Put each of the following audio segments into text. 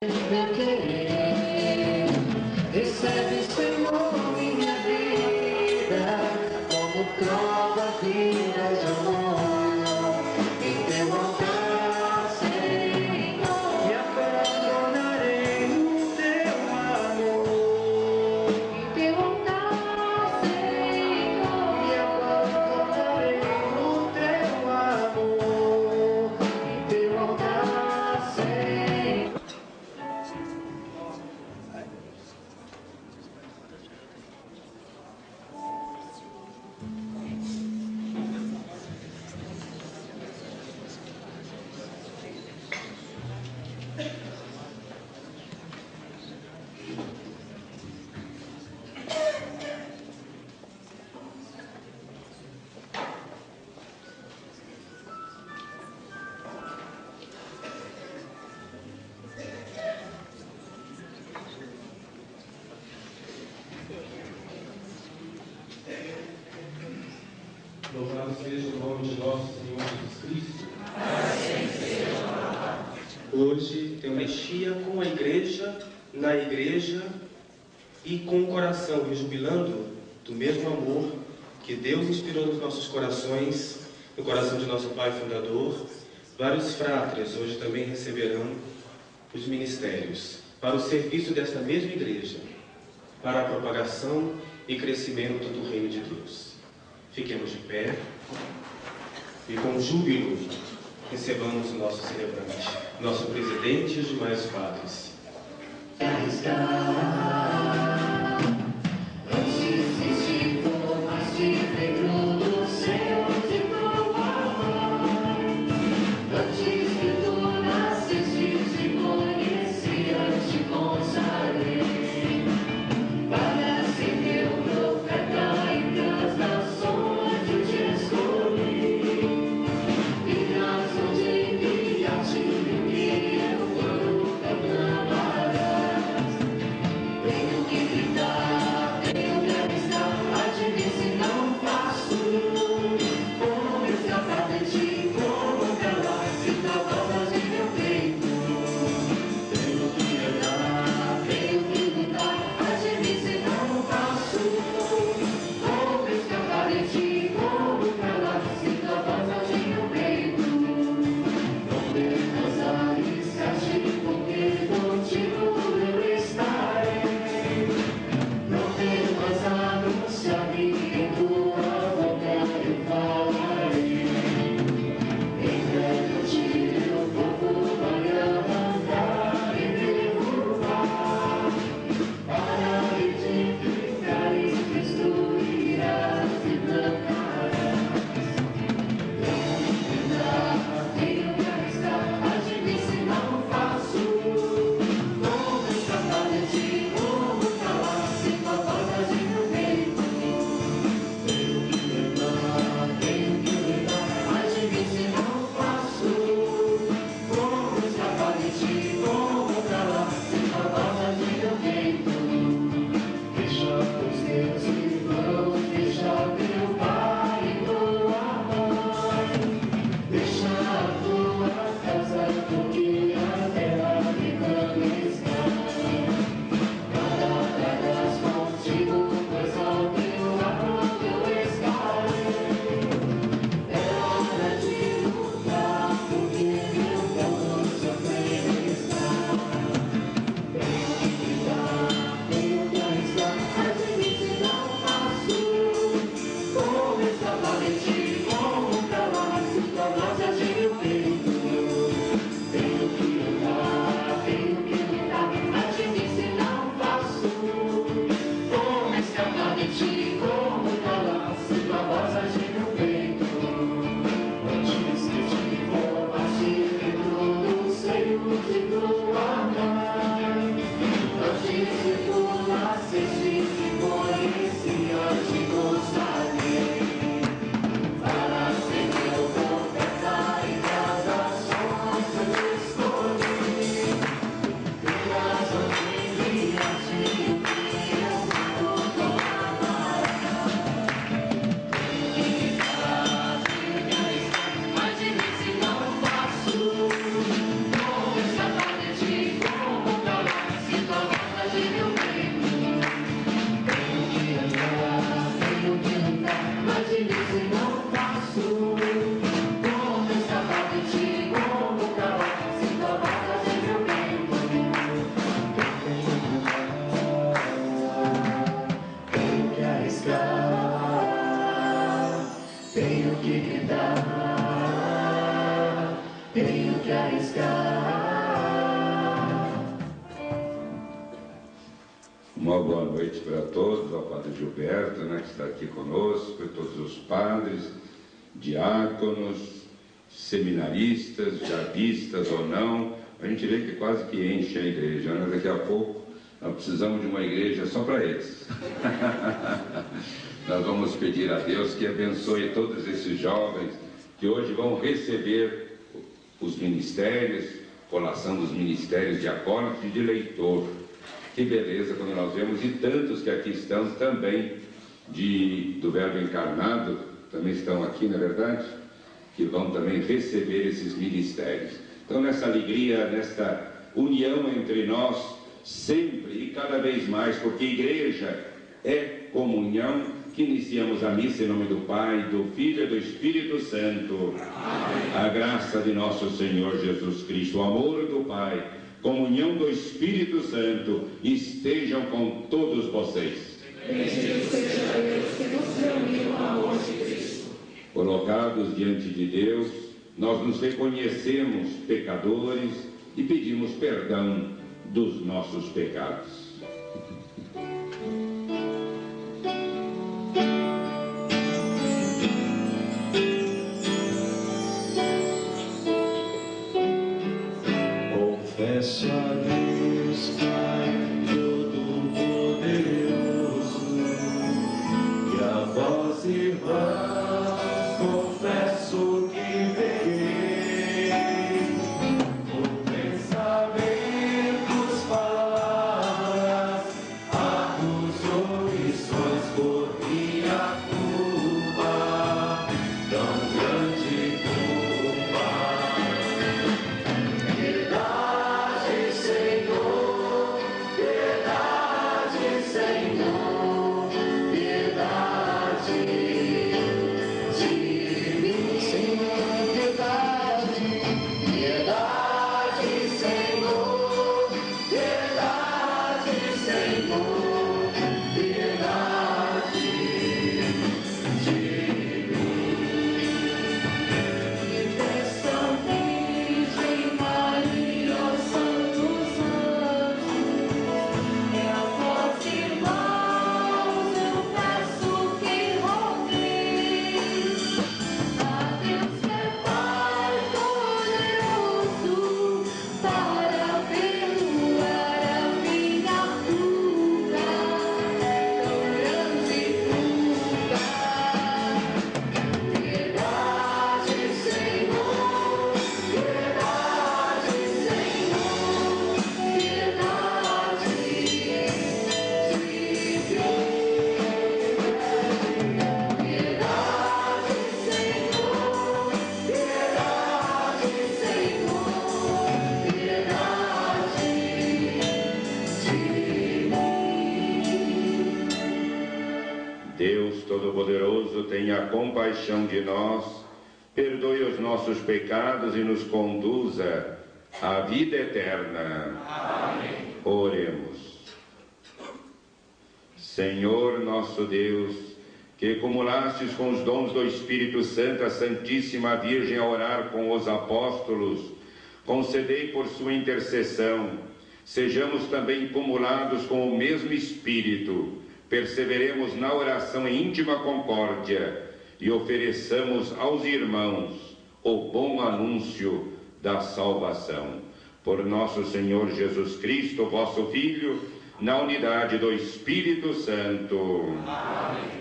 Meu querer, recebe, Senhor, minha vida, como prova viva de amor. Em teu altar, Senhor, me abandonarei no teu amor. Em teu altar, Senhor, me abandonarei no teu amor. Em teu altar, Senhor. Louvado seja o nome de nosso Senhor Jesus Cristo. Hoje tem uma Eucaristia com a igreja, na igreja e com o coração, rejubilando do mesmo amor que Deus inspirou nos nossos corações, no coração de nosso Pai Fundador. Vários frátres hoje também receberão os ministérios para o serviço desta mesma igreja, para a propagação e crescimento do Reino de Deus. Fiquemos de pé e com júbilo recebamos o nosso celebrante, nosso presidente e os demais padres. Uma boa noite para todos, ao Padre Gilberto, que está aqui conosco, todos os padres, diáconos, seminaristas, javistas ou não. A gente vê que quase que enche a igreja, Daqui a pouco nós precisamos de uma igreja só para eles. Nós vamos pedir a Deus que abençoe todos esses jovens que hoje vão receber os ministérios, colação dos ministérios de acólito e de leitor. Que beleza quando nós vemos, e tantos que aqui estão também do Verbo encarnado, também estão aqui, não é verdade? Que vão também receber esses ministérios. Então, nessa alegria, nesta união entre nós, sempre e cada vez mais, porque igreja é comunhão, que iniciamos a missa em nome do Pai, do Filho e do Espírito Santo. Amém. A graça de nosso Senhor Jesus Cristo, o amor do Pai, comunhão do Espírito Santo, estejam com todos vocês. Bendito seja Deus que nos reuniu no amor de Cristo. Colocados diante de Deus, nós nos reconhecemos pecadores e pedimos perdão dos nossos pecados. Confesso a Deus, Pai Todo-Poderoso, e a vós, irmãos, confesso que pequei, por pensamentos, palavras, atos, omissões, por minha culpa, tão grande culpa. Piedade, Senhor, piedade, piedade de mim, Senhor, piedade, piedade, Senhor, piedade, piedade de mim. Que São Virgem Maria, os santos anjos, e a vós, irmãos, eu peço que rogueis a Deus que é Pai poderoso, para perdoar a minha culpa, tão grande culpa. Piedade, Senhor, piedade, Senhor, piedade de mim. Piedade, Senhor, piedade, piedade de mim. Deus Todo-Poderoso, tenha compaixão de nós, perdoe os nossos pecados e nos conduza à vida eterna. Amém. Oremos. Senhor nosso Deus, que acumulastes com os dons do Espírito Santo a Santíssima Virgem a orar com os apóstolos, concedei por sua intercessão, sejamos também acumulados com o mesmo Espírito, perseveremos na oração em íntima concórdia e ofereçamos aos irmãos o bom anúncio da salvação. Por nosso Senhor Jesus Cristo, vosso Filho, na unidade do Espírito Santo. Amém.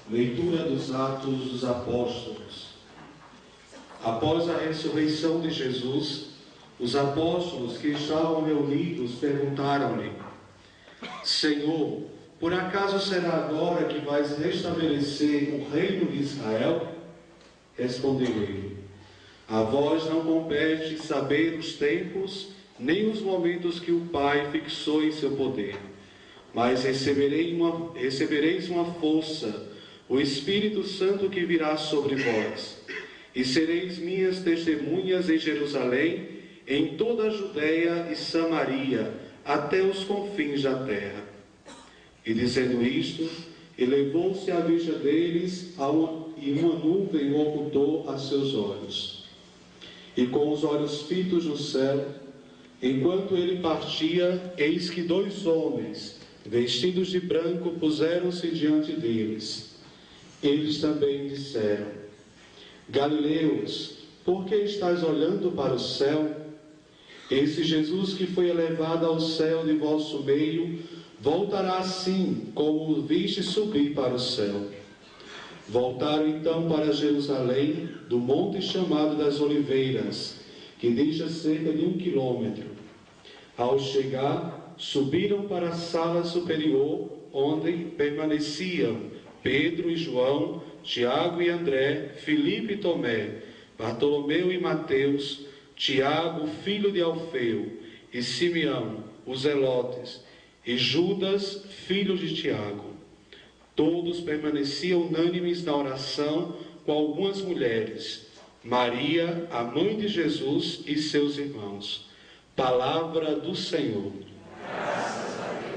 Leitura dos Atos dos Apóstolos. Após a ressurreição de Jesus, os apóstolos que estavam reunidos perguntaram-lhe: Senhor, por acaso será agora que vais restabelecer o reino de Israel? Respondeu ele: A vós não compete saber os tempos, nem os momentos que o Pai fixou em seu poder, mas recebereis uma força, o Espírito Santo que virá sobre vós, e sereis minhas testemunhas em Jerusalém, em toda a Judéia e Samaria, até os confins da terra. E dizendo isto, elevou-se à vista deles e uma nuvem o ocultou a seus olhos. E com os olhos fitos no céu, enquanto ele partia, eis que 2 homens, vestidos de branco, puseram-se diante deles. Eles também disseram: Galileus, por que estáis olhando para o céu? Esse Jesus que foi elevado ao céu de vosso meio, voltará assim como o viste subir para o céu. Voltaram então para Jerusalém, do monte chamado das Oliveiras, que dista cerca de 1 quilômetro. Ao chegar, subiram para a sala superior, onde permaneciam Pedro e João, Tiago e André, Filipe e Tomé, Bartolomeu e Mateus, Tiago, filho de Alfeu, e Simeão, os zelotes, e Judas, filho de Tiago. Todos permaneciam unânimes na oração com algumas mulheres, Maria, a mãe de Jesus, e seus irmãos. Palavra do Senhor. Graças a Deus.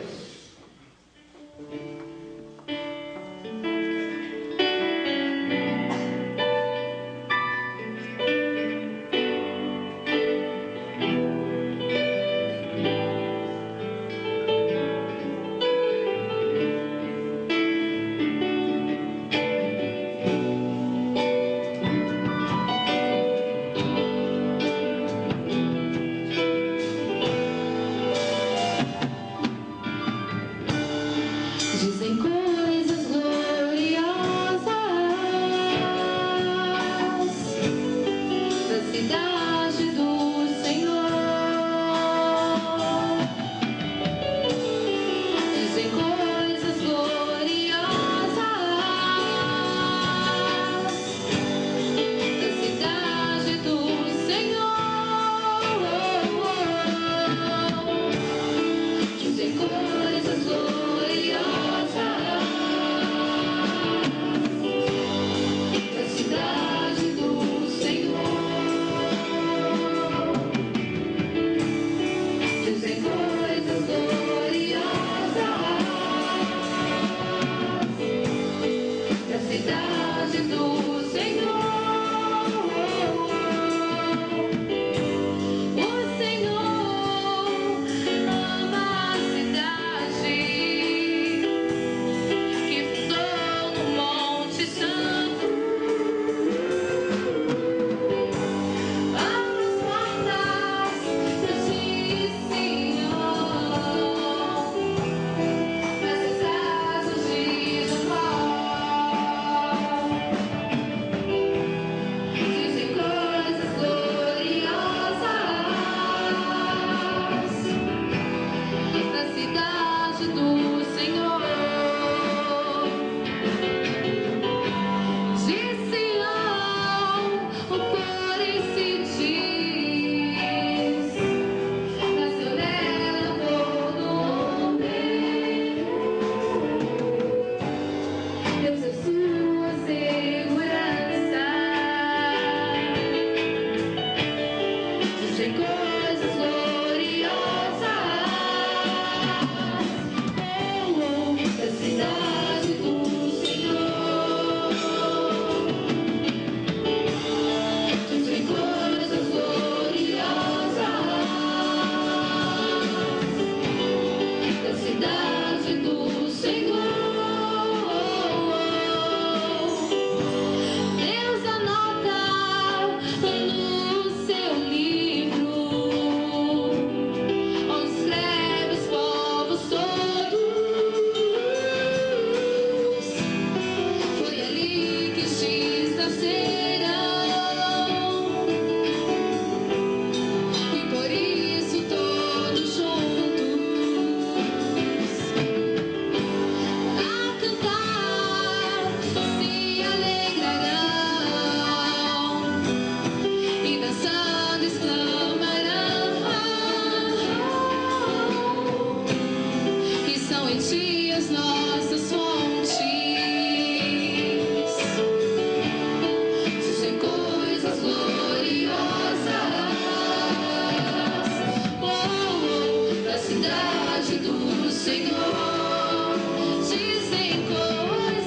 cidade do Senhor. Dizem coisas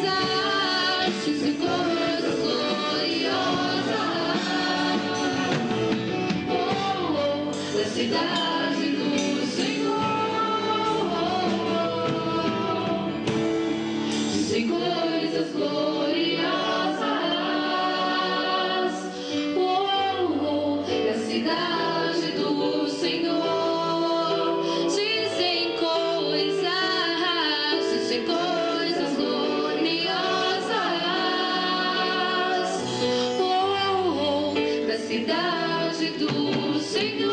gloriosas. Da cidade do Senhor. Dizem coisas gloriosas. Da cidade do Senhor. Dizem coisas gloriosas. Da cidade do Senhor.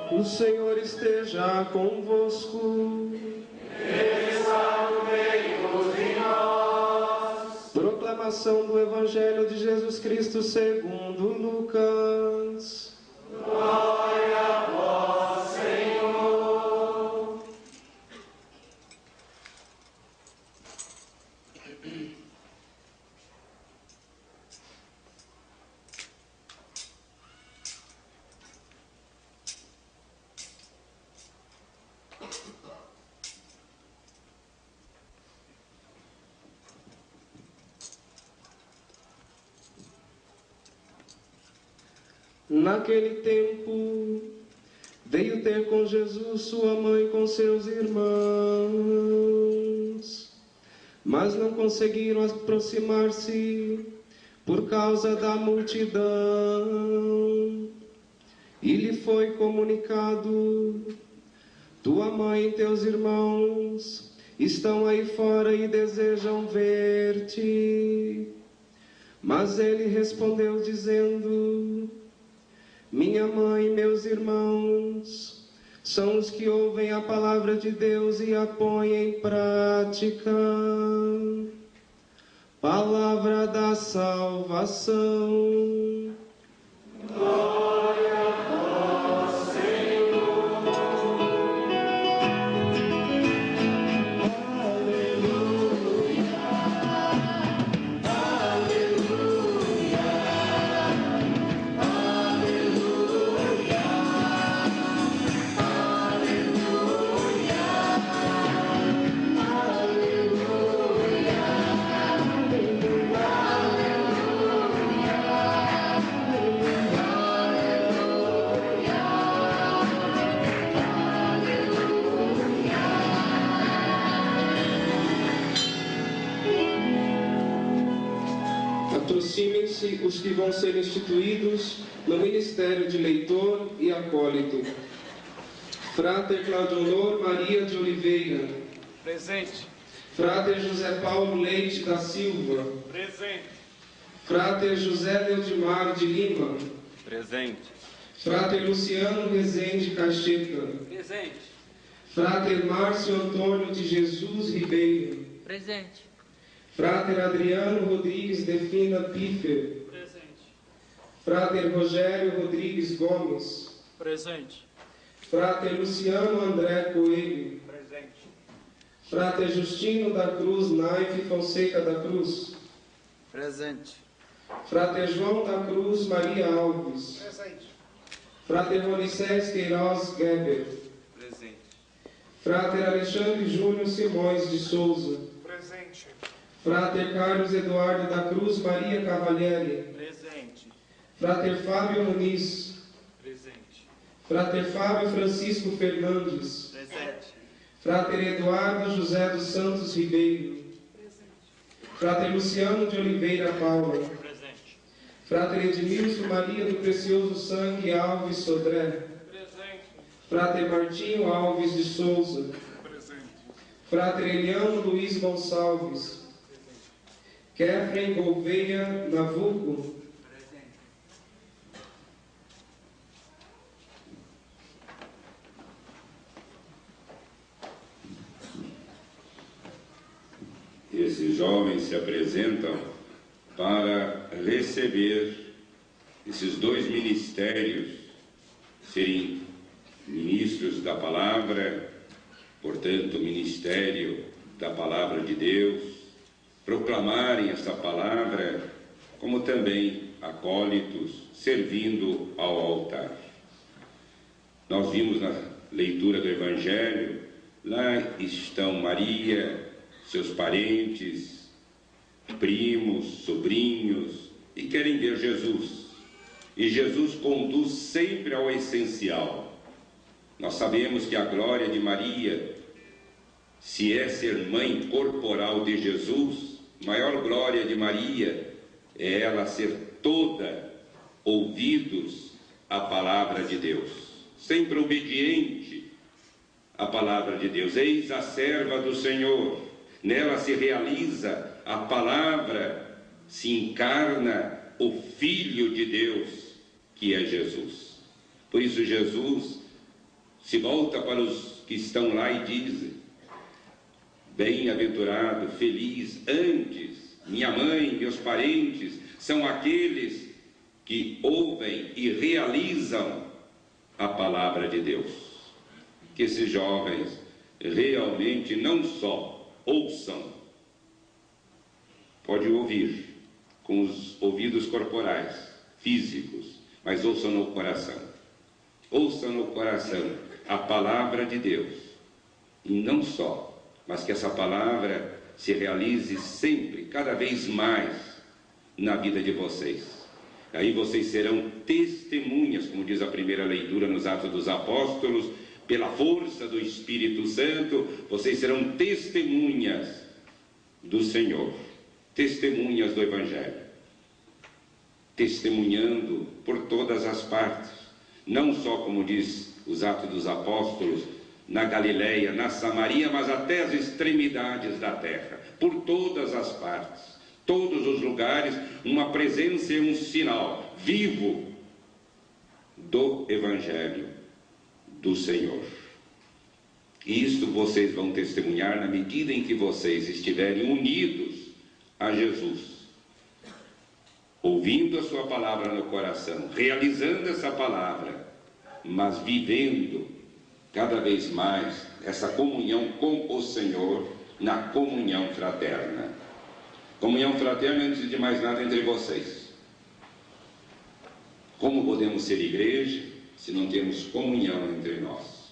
O Senhor esteja convosco. Está no meio de nós. Proclamação do Evangelho de Jesus Cristo segundo Lucas. Glória a vós, Senhor. Naquele tempo, veio ter com Jesus sua mãe com seus irmãos, mas não conseguiram aproximar-se por causa da multidão. E lhe foi comunicado: tua mãe e teus irmãos estão aí fora e desejam ver-te. Mas ele respondeu dizendo: minha mãe e meus irmãos são os que ouvem a palavra de Deus e a põem em prática. Palavra da salvação. Glória a vós, Senhor. Aleluia. Aleluia. Aleluia. Aleluia. igualmente os que vão ser instituídos no ministério de leitor e acólito. Frater Claudionor Maria de Oliveira. Presente. Frater José Paulo Leite da Silva. Presente. Frater José Leodimar de Lima. Presente. Frater Luciano Rezende Cacheta. Presente. Frater Márcio Antônio de Jesus Ribeiro. Presente. Frater Adriano Rodrigues Defina Piffer. Presente. Frater Rogério Rodrigues Gomes. Presente. Frater Luciano André Coelho. Presente. Frater Justino da Cruz Naife Fonseca da Cruz. Presente. Frater João da Cruz Maria Alves. Presente. Frater Moisés Queiroz Geber. Presente. Frater Alexandre Júnior Simões de Souza. Presente. Frater Carlos Eduardo da Cruz Maria Cavalieri. Presente. Frater Fábio Muniz. Presente. Frater Fábio Francisco Fernandes. Presente. Frater Eduardo José dos Santos Ribeiro. Frater Luciano de Oliveira Paula. Presente. Frater Edmilson Maria do Precioso Sangue Alves Sodré. Presente. Frater Martinho Alves de Souza. Presente. Frater Eliano Luiz Gonçalves. Kefren Gouveia Navuco. Esses jovens se apresentam para receber esses dois ministérios, serem ministros da palavra, portanto, ministério da palavra de Deus, proclamarem essa palavra, como também acólitos, servindo ao altar. Nós vimos na leitura do Evangelho, lá estão Maria, seus parentes, primos, sobrinhos, e querem ver Jesus. E Jesus conduz sempre ao essencial. Nós sabemos que a glória de Maria, se é ser mãe corporal de Jesus, maior glória de Maria é ela ser toda ouvidos à palavra de Deus, sempre obediente à palavra de Deus. Eis a serva do Senhor, nela se realiza a palavra, se encarna o Filho de Deus, que é Jesus. Por isso Jesus se volta para os que estão lá e diz: bem-aventurado, feliz, antes, minha mãe, meus parentes, são aqueles que ouvem e realizam a palavra de Deus. Que esses jovens realmente não só ouçam, pode ouvir com os ouvidos corporais, físicos, mas ouçam no coração. Ouçam no coração a palavra de Deus. E não só, mas que essa palavra se realize sempre, cada vez mais, na vida de vocês. Aí vocês serão testemunhas, como diz a primeira leitura nos Atos dos Apóstolos, pela força do Espírito Santo, vocês serão testemunhas do Senhor, testemunhas do Evangelho, testemunhando por todas as partes, não só, como diz os Atos dos Apóstolos, na Galileia, na Samaria, mas até as extremidades da terra, por todas as partes, todos os lugares, uma presença e um sinal vivo do Evangelho do Senhor. E isto vocês vão testemunhar na medida em que vocês estiverem unidos a Jesus, ouvindo a sua palavra no coração, realizando essa palavra, mas vivendo cada vez mais essa comunhão com o Senhor, na comunhão fraterna. Comunhão fraterna, antes de mais nada, entre vocês. Como podemos ser igreja se não temos comunhão entre nós?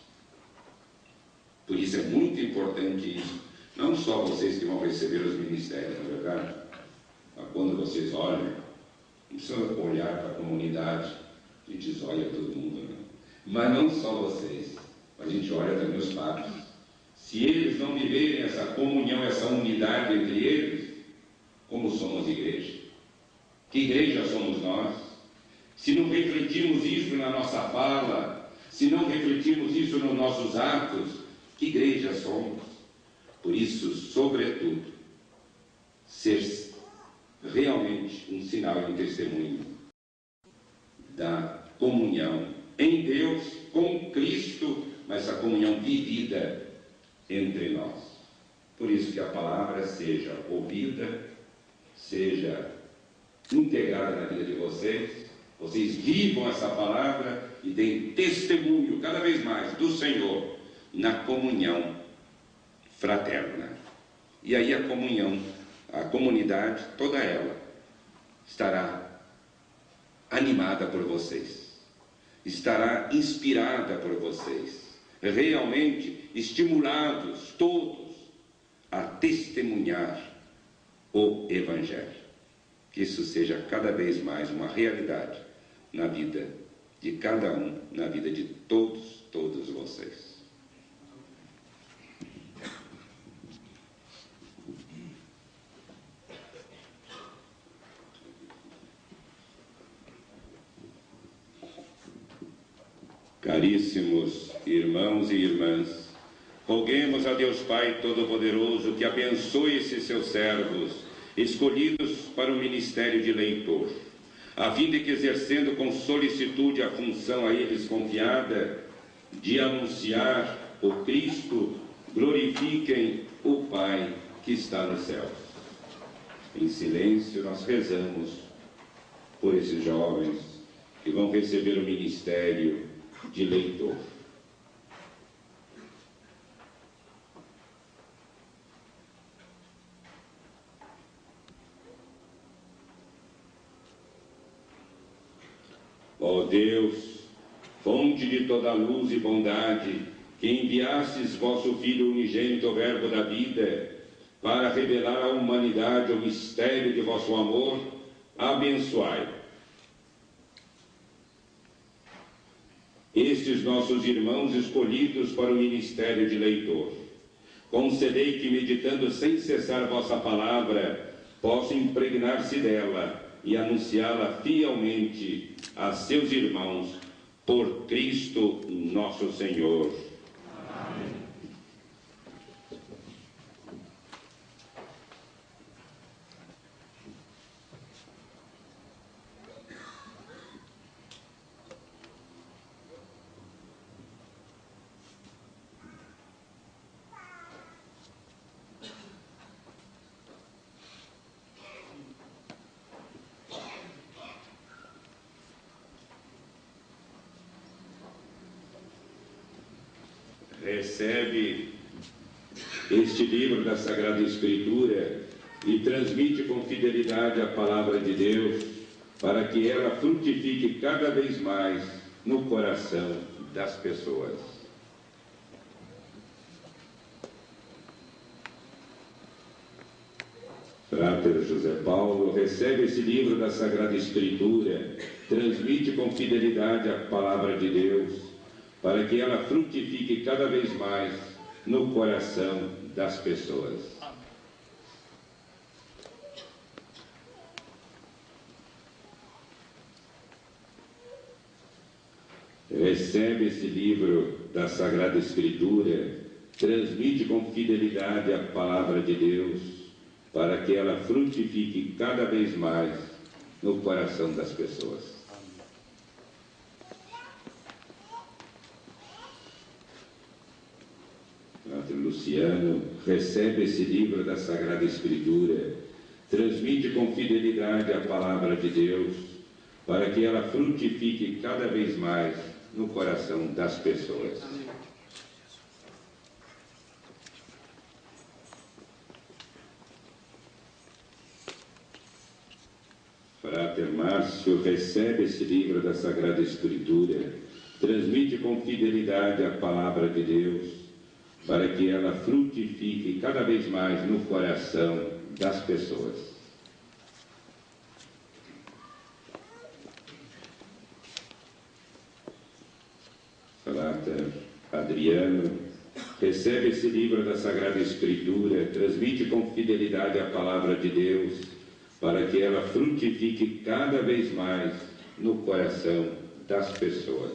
Por isso é muito importante isso. Não só vocês que vão receber os ministérios, na verdade, mas quando vocês olham, não precisa olhar para a comunidade, a gente olha todo mundo, né? Mas não só vocês, a gente olha também os padres. Se eles não viverem essa comunhão, essa unidade entre eles, como somos igreja? Que igreja somos nós? Se não refletirmos isso na nossa fala, se não refletirmos isso nos nossos atos, que igreja somos? Por isso, sobretudo, ser realmente um sinal e um testemunho da comunhão em Deus, com Cristo, mas a comunhão vivida entre nós. Por isso que a palavra seja ouvida, seja integrada na vida de vocês, vocês vivam essa palavra e deem testemunho cada vez mais do Senhor na comunhão fraterna. E aí a comunhão, a comunidade, toda ela, estará animada por vocês, estará inspirada por vocês, realmente estimulados todos a testemunhar o Evangelho. Que isso seja cada vez mais uma realidade na vida de cada um, na vida de todos vocês. Caríssimos irmãos e irmãs, roguemos a Deus Pai Todo-Poderoso que abençoe esses seus servos, escolhidos para o ministério de leitor, a fim de que, exercendo com solicitude a função a eles confiada de anunciar o Cristo, glorifiquem o Pai que está nos céus. Em silêncio nós rezamos por esses jovens que vão receber o ministério de leitor. Ó Deus, fonte de toda luz e bondade, que enviastes vosso Filho unigênito, o Verbo da vida, para revelar à humanidade o mistério de vosso amor, abençoai estes nossos irmãos escolhidos para o ministério de leitor. Concedei que, meditando sem cessar vossa palavra, possam impregnar-se dela e anunciá-la fielmente a seus irmãos, por Cristo nosso Senhor. Amém. Recebe este livro da Sagrada Escritura e transmite com fidelidade a palavra de Deus, para que ela frutifique cada vez mais no coração das pessoas. Frater José Paulo, recebe esse livro da Sagrada Escritura, transmite com fidelidade a palavra de Deus, para que ela frutifique cada vez mais no coração das pessoas. Recebe esse livro da Sagrada Escritura, transmite com fidelidade a palavra de Deus, para que ela frutifique cada vez mais no coração das pessoas. Frater Luciano, recebe esse livro da Sagrada Escritura, transmite com fidelidade a palavra de Deus, para que ela frutifique cada vez mais no coração das pessoas. Frater Márcio, recebe esse livro da Sagrada Escritura, transmite com fidelidade a palavra de Deus, para que ela frutifique cada vez mais no coração das pessoas. Frater Adriano, recebe esse livro da Sagrada Escritura, transmite com fidelidade a palavra de Deus, para que ela frutifique cada vez mais no coração das pessoas.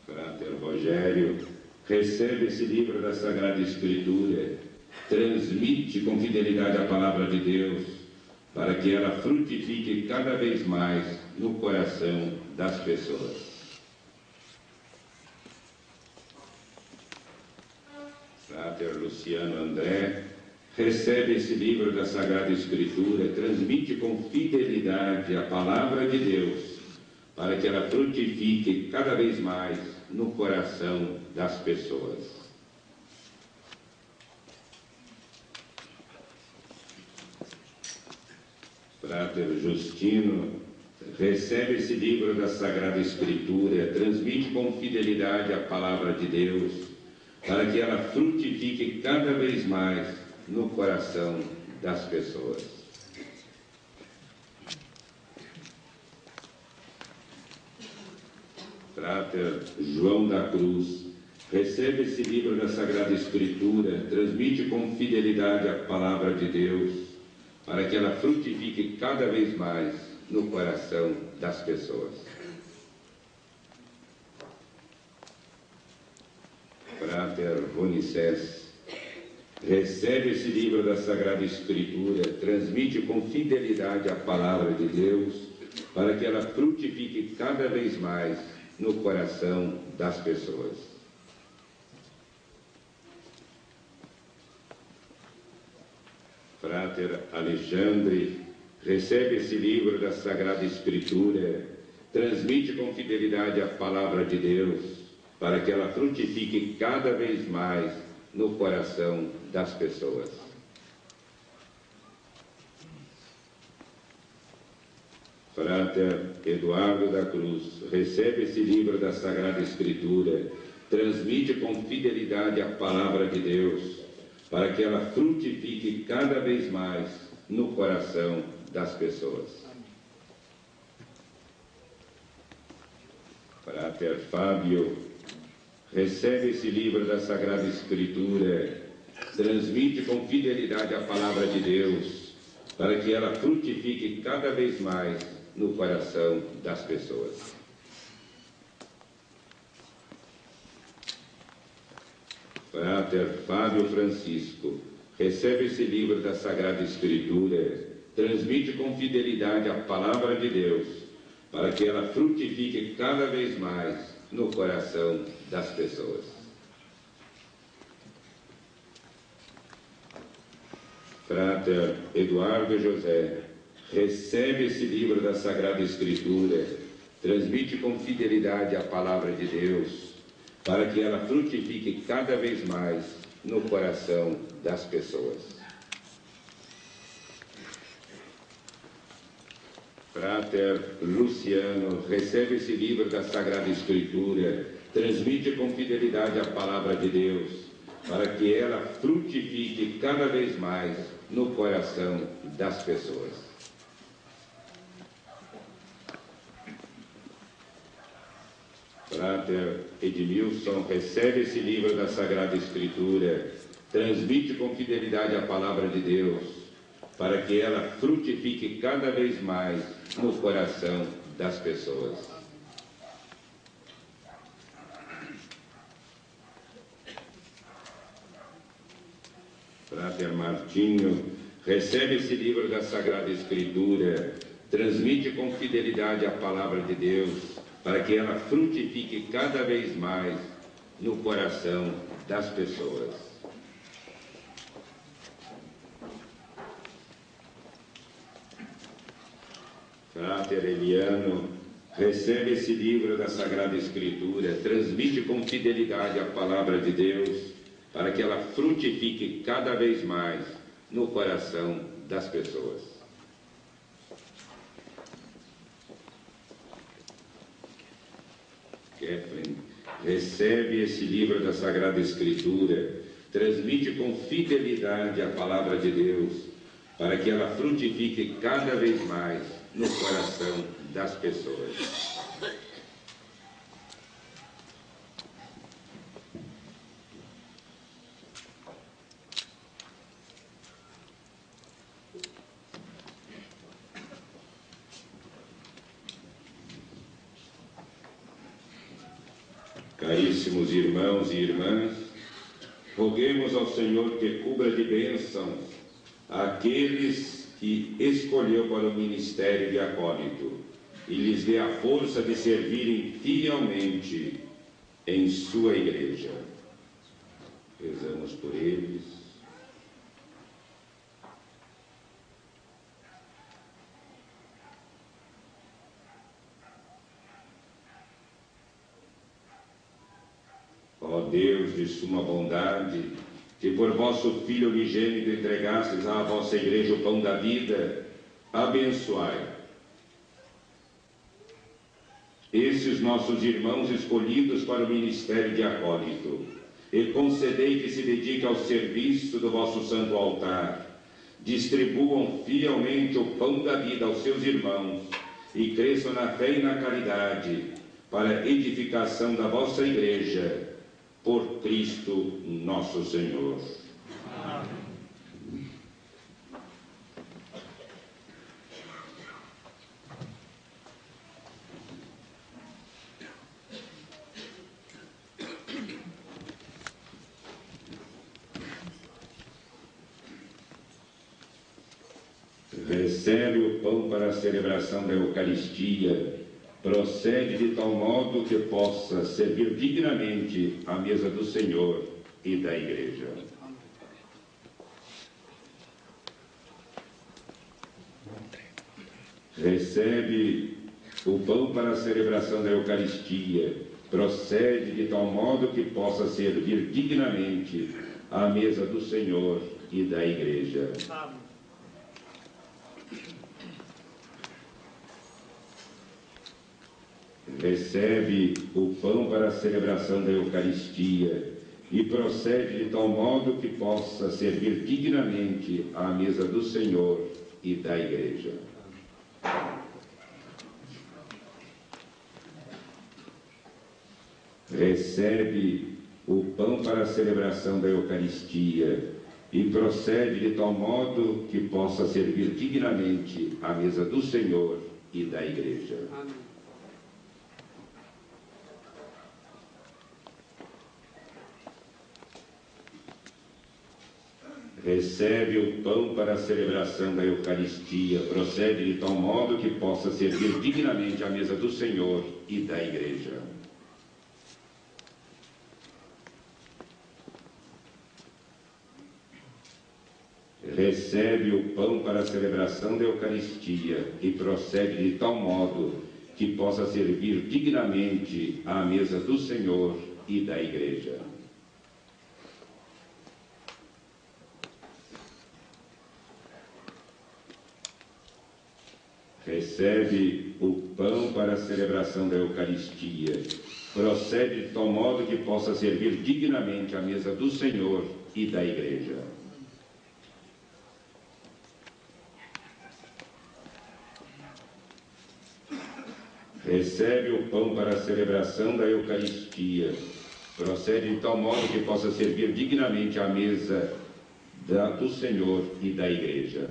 Frater Rogério, recebe esse livro da Sagrada Escritura, transmite com fidelidade a palavra de Deus, para que ela frutifique cada vez mais no coração das pessoas. Frater Luciano André, recebe esse livro da Sagrada Escritura, transmite com fidelidade a palavra de Deus, para que ela frutifique cada vez mais no coração das pessoas. Frater Justino, recebe esse livro da Sagrada Escritura, transmite com fidelidade a palavra de Deus, para que ela frutifique cada vez mais no coração das pessoas. Frater João da Cruz, recebe esse livro da Sagrada Escritura, transmite com fidelidade a palavra de Deus, para que ela frutifique cada vez mais no coração das pessoas. Frater Ronicés, recebe esse livro da Sagrada Escritura, transmite com fidelidade a palavra de Deus, para que ela frutifique cada vez mais no coração das pessoas. Frater Alexandre, recebe esse livro da Sagrada Escritura, transmite com fidelidade a palavra de Deus, para que ela frutifique cada vez mais no coração das pessoas. Frater Eduardo da Cruz, recebe esse livro da Sagrada Escritura, transmite com fidelidade a palavra de Deus, para que ela frutifique cada vez mais no coração das pessoas. Frater Fábio, recebe esse livro da Sagrada Escritura, transmite com fidelidade a palavra de Deus, para que ela frutifique cada vez mais no coração das pessoas. Frater Fábio Francisco, recebe esse livro da Sagrada Escritura, transmite com fidelidade a palavra de Deus, para que ela frutifique cada vez mais no coração das pessoas. Frater Eduardo José, recebe esse livro da Sagrada Escritura, transmite com fidelidade a palavra de Deus, para que ela frutifique cada vez mais no coração das pessoas. Frater Luciano, recebe esse livro da Sagrada Escritura, transmite com fidelidade a palavra de Deus, para que ela frutifique cada vez mais no coração das pessoas. Frater Edmilson, recebe esse livro da Sagrada Escritura, transmite com fidelidade a palavra de Deus, para que ela frutifique cada vez mais no coração das pessoas. Frater Martinho, recebe esse livro da Sagrada Escritura, transmite com fidelidade a palavra de Deus, para que ela frutifique cada vez mais no coração das pessoas. Frater Eliano, recebe esse livro da Sagrada Escritura, transmite com fidelidade a palavra de Deus, para que ela frutifique cada vez mais no coração das pessoas. Kathleen, recebe esse livro da Sagrada Escritura, transmite com fidelidade a palavra de Deus, para que ela frutifique cada vez mais no coração das pessoas. Caríssimos irmãos e irmãs, roguemos ao Senhor que cubra de bênçãos aqueles que escolheu para o ministério de acólito e lhes dê a força de servirem fielmente em sua igreja. Rezamos por eles. Ó Deus de suma bondade, que por vosso Filho unigênito entregastes à vossa igreja o pão da vida, abençoai esses nossos irmãos escolhidos para o ministério de acólito, e concedei que se dediquem ao serviço do vosso santo altar, distribuam fielmente o pão da vida aos seus irmãos, e cresçam na fé e na caridade, para a edificação da vossa igreja, por Cristo nosso Senhor. Amém. Recebe o pão para a celebração da Eucaristia, procede de tal modo que possa servir dignamente à mesa do Senhor e da Igreja. Recebe o pão para a celebração da Eucaristia, procede de tal modo que possa servir dignamente à mesa do Senhor e da Igreja. Recebe o pão para a celebração da Eucaristia e procede de tal modo que possa servir dignamente à mesa do Senhor e da Igreja. Recebe o pão para a celebração da Eucaristia e procede de tal modo que possa servir dignamente à mesa do Senhor e da Igreja. Amém. Recebe o pão para a celebração da Eucaristia, procede de tal modo que possa servir dignamente à mesa do Senhor e da Igreja. Recebe o pão para a celebração da Eucaristia e procede de tal modo que possa servir dignamente à mesa do Senhor e da Igreja. Recebe o pão para a celebração da Eucaristia, procede de tal modo que possa servir dignamente à mesa do Senhor e da Igreja. Recebe o pão para a celebração da Eucaristia, procede de tal modo que possa servir dignamente à mesa do Senhor e da Igreja.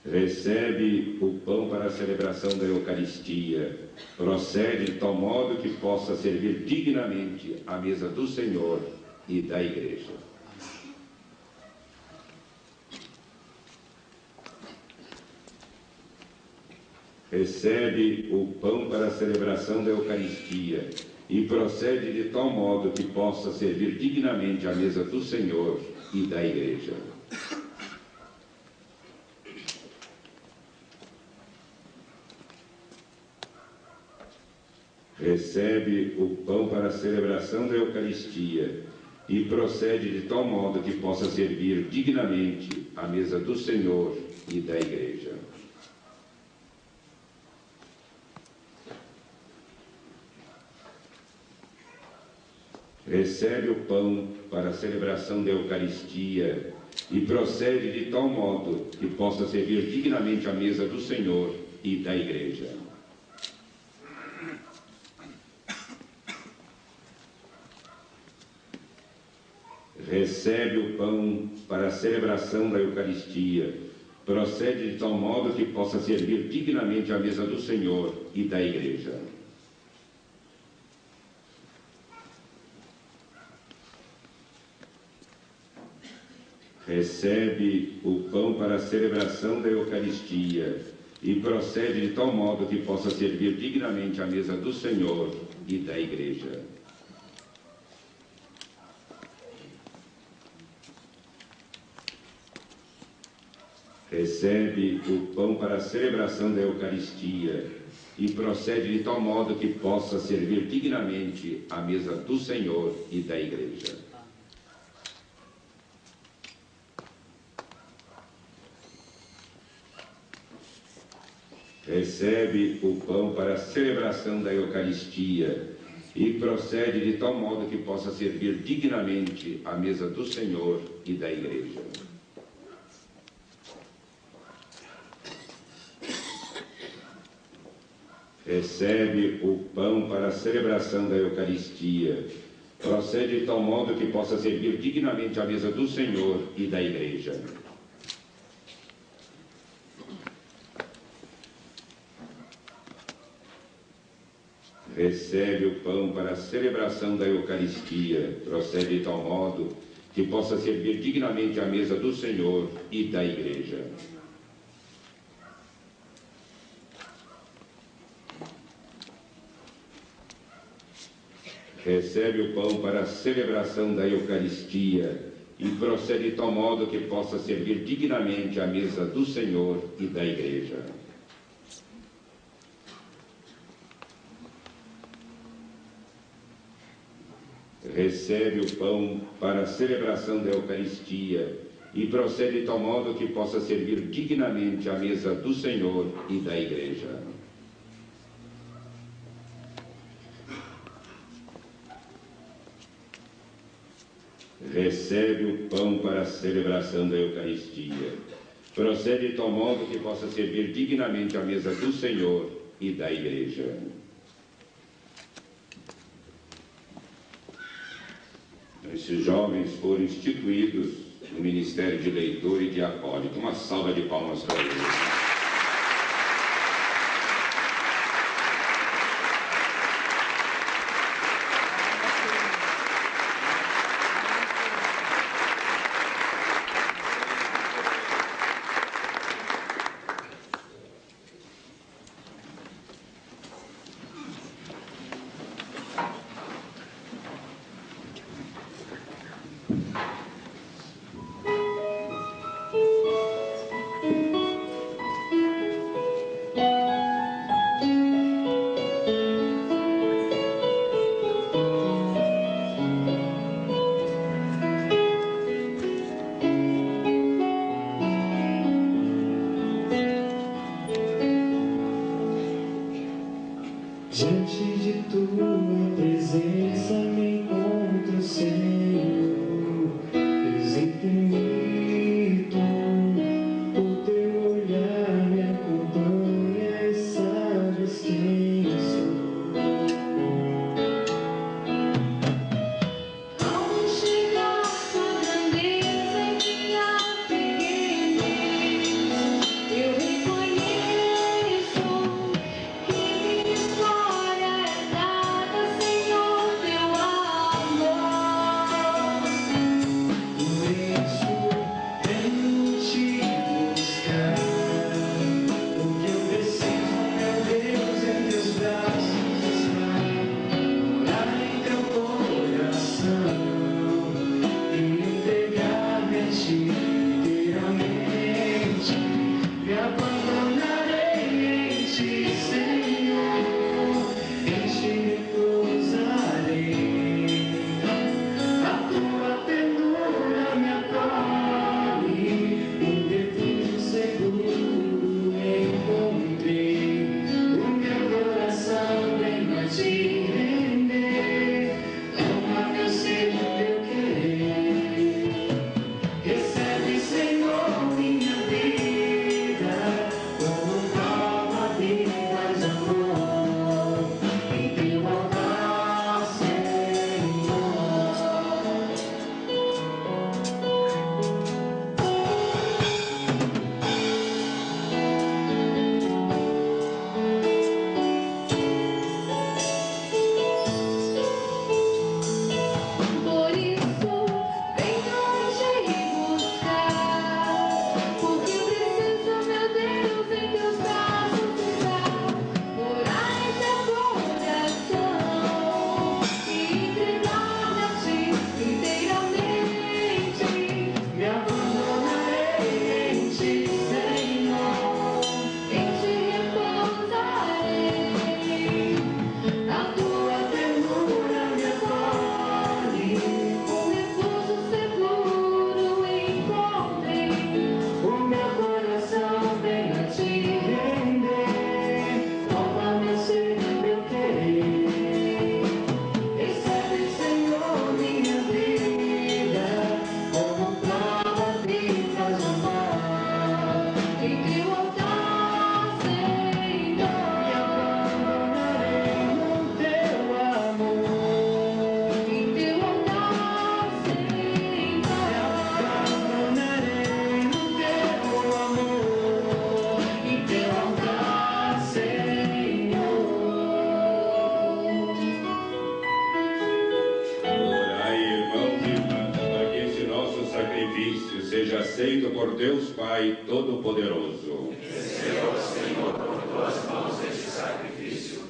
Recebe o pão para a celebração da Eucaristia, procede de tal modo que possa servir dignamente à mesa do Senhor e da Igreja. Recebe o pão para a celebração da Eucaristia e procede de tal modo que possa servir dignamente à mesa do Senhor e da Igreja. Recebe o pão para a celebração da Eucaristia e procede de tal modo que possa servir dignamente à mesa do Senhor e da Igreja. Recebe o pão para a celebração da Eucaristia e procede de tal modo que possa servir dignamente à mesa do Senhor e da Igreja. Recebe o pão para a celebração da Eucaristia, procede de tal modo que possa servir dignamente à mesa do Senhor e da Igreja. Recebe o pão para a celebração da Eucaristia e procede de tal modo que possa servir dignamente à mesa do Senhor e da Igreja. Recebe o pão para a celebração da Eucaristia e procede de tal modo que possa servir dignamente à mesa do Senhor e da Igreja. Recebe o pão para a celebração da Eucaristia e procede de tal modo que possa servir dignamente à mesa do Senhor e da Igreja. Recebe o pão para a celebração da Eucaristia, procede de tal modo que possa servir dignamente à mesa do Senhor e da Igreja. Recebe o pão para a celebração da Eucaristia, procede de tal modo que possa servir dignamente à mesa do Senhor e da Igreja. Recebe o pão para a celebração da Eucaristia e procede de tal modo que possa servir dignamente à mesa do Senhor e da Igreja. Recebe o pão para a celebração da Eucaristia e procede de tal modo que possa servir dignamente à mesa do Senhor e da Igreja. Recebe o pão para a celebração da Eucaristia. Procede de tal modo que possa servir dignamente à mesa do Senhor e da Igreja. Esses jovens foram instituídos no ministério de leitor e de acólito. Uma salva de palmas para eles. seja aceito por Deus Pai Todo-Poderoso. Receba, Senhor, por tuas mãos este sacrifício,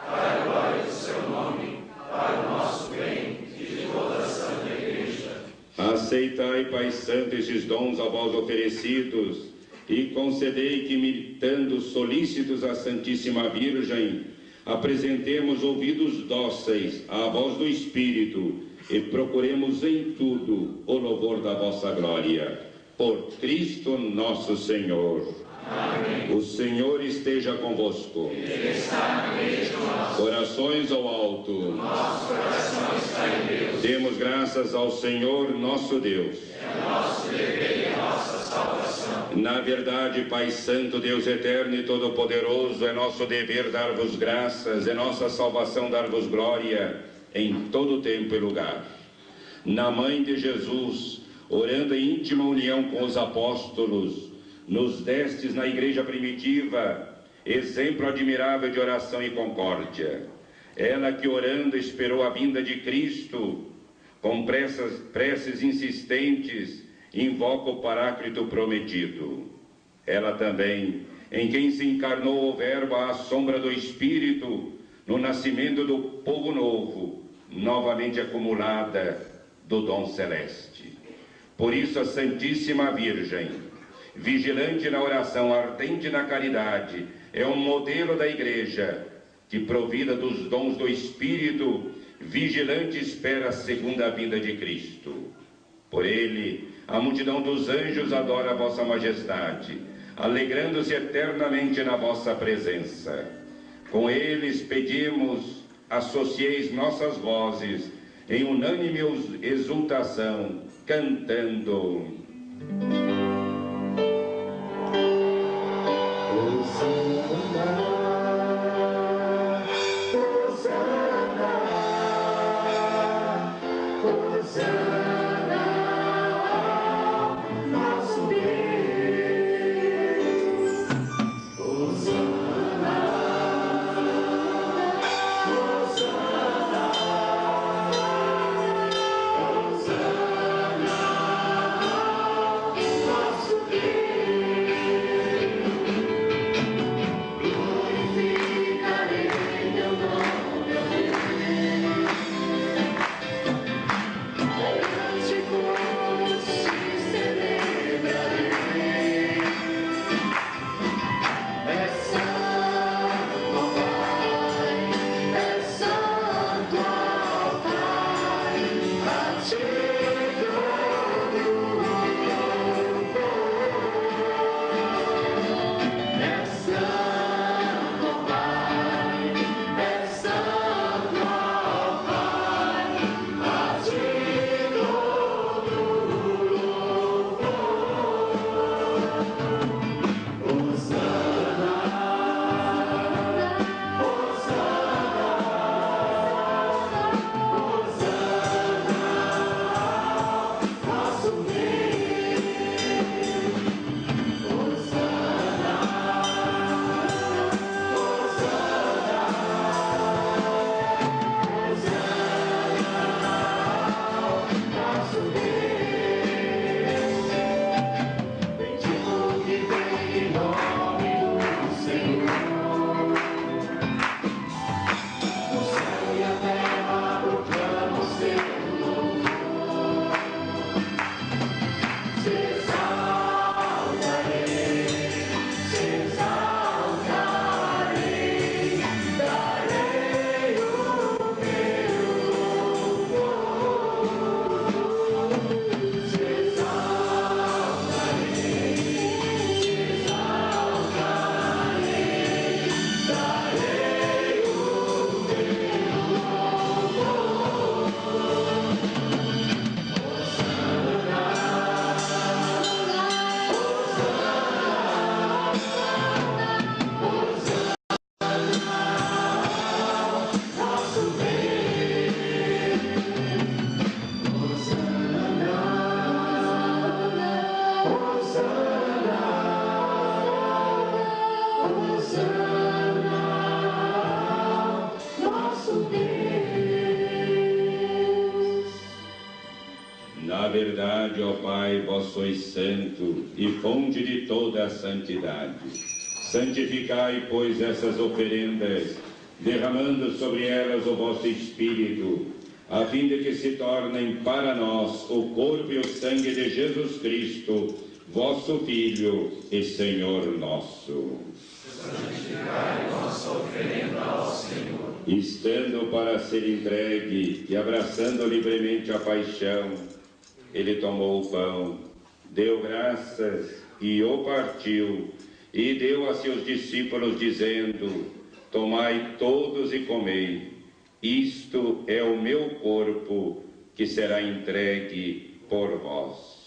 para a glória do seu nome, para o nosso bem e de toda a Santa Igreja. Aceitai, Pai Santo, estes dons a vós oferecidos, e concedei que, imitando solícitos à Santíssima Virgem, apresentemos ouvidos dóceis à voz do Espírito e procuremos em tudo o louvor da vossa glória. Por Cristo nosso Senhor. Amém. O Senhor esteja convosco. Ele está no meio de nós. Corações ao alto. Nosso coração está em Deus. Demos graças ao Senhor nosso Deus. É nosso dever e a nossa salvação. Na verdade, Pai Santo, Deus eterno e todo-poderoso, é nosso dever dar-vos graças, é nossa salvação dar-vos glória em todo tempo e lugar. Na Mãe de Jesus, orando em íntima união com os apóstolos, nos destes na igreja primitiva exemplo admirável de oração e concórdia. Ela que orando esperou a vinda de Cristo, com preces insistentes, invoca o Paráclito prometido. Ela também, em quem se encarnou o Verbo à sombra do Espírito, no nascimento do povo novo, novamente acumulada do dom celeste. Por isso a Santíssima Virgem, vigilante na oração, ardente na caridade, é um modelo da Igreja, que, provida dos dons do Espírito, vigilante espera a segunda vinda de Cristo. Por ele, a multidão dos anjos adora a vossa majestade, alegrando-se eternamente na vossa presença. Com eles pedimos, associeis nossas vozes em unânime exultação, cantando: verdade, ó Pai, vós sois santo e fonte de toda a santidade. Santificai, pois, essas oferendas, derramando sobre elas o vosso Espírito, a fim de que se tornem para nós o corpo e o sangue de Jesus Cristo, vosso Filho e Senhor nosso. Santificai nossa oferenda ao Senhor. Estando para ser entregue e abraçando livremente a paixão, ele tomou o pão, deu graças e o partiu, e deu a seus discípulos, dizendo: tomai todos e comei, isto é o meu corpo, que será entregue por vós.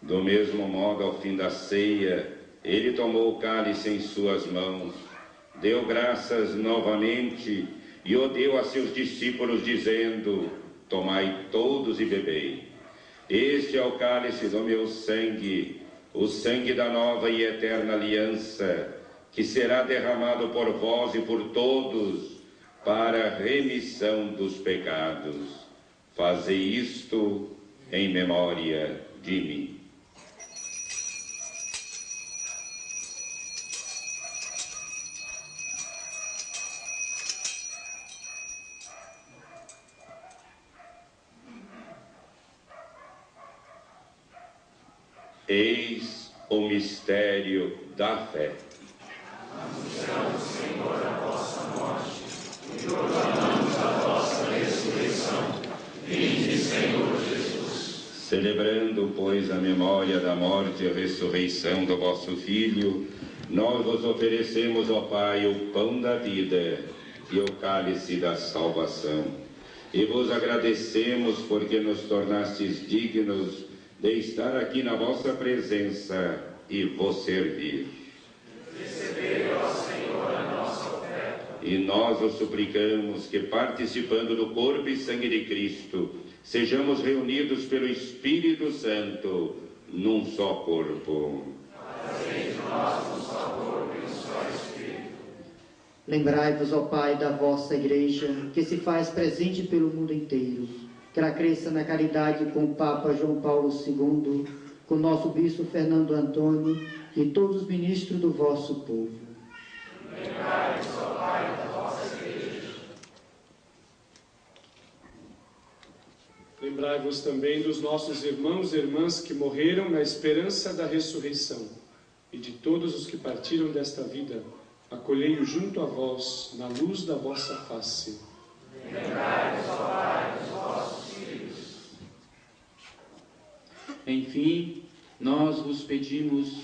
Do mesmo modo, ao fim da ceia, ele tomou o cálice em suas mãos, deu graças novamente e o deu a seus discípulos, dizendo: tomai todos e bebei. Este é o cálice do meu sangue, o sangue da nova e eterna aliança, que será derramado por vós e por todos para a remissão dos pecados. Fazei isto em memória de mim. Eis o mistério da fé. Anunciamos, Senhor, a vossa morte e proclamamos a vossa ressurreição. Vinde, Senhor Jesus. Celebrando, pois, a memória da morte e ressurreição do vosso Filho, nós vos oferecemos, ó Pai, o pão da vida e o cálice da salvação. E vos agradecemos porque nos tornastes dignos de estar aqui na vossa presença e vos servir. Recebei, ó Senhor, a nossa oferta. E nós os suplicamos que, participando do corpo e sangue de Cristo, sejamos reunidos pelo Espírito Santo num só corpo. Fazei de nós um só corpo e um só Espírito. Lembrai-vos, ó Pai, da vossa Igreja, que se faz presente pelo mundo inteiro, que ela cresça na caridade com o Papa João Paulo II, com o nosso Bispo Fernando Antônio e todos os ministros do vosso povo. Lembrai-vos, ó Pai, da vossa Igreja. Lembrai-vos também dos nossos irmãos e irmãs que morreram na esperança da ressurreição, e de todos os que partiram desta vida, acolhei-o junto a vós, na luz da vossa face. Lembrai-vos, ó Pai, dos vossos filhos. Enfim, nós vos pedimos,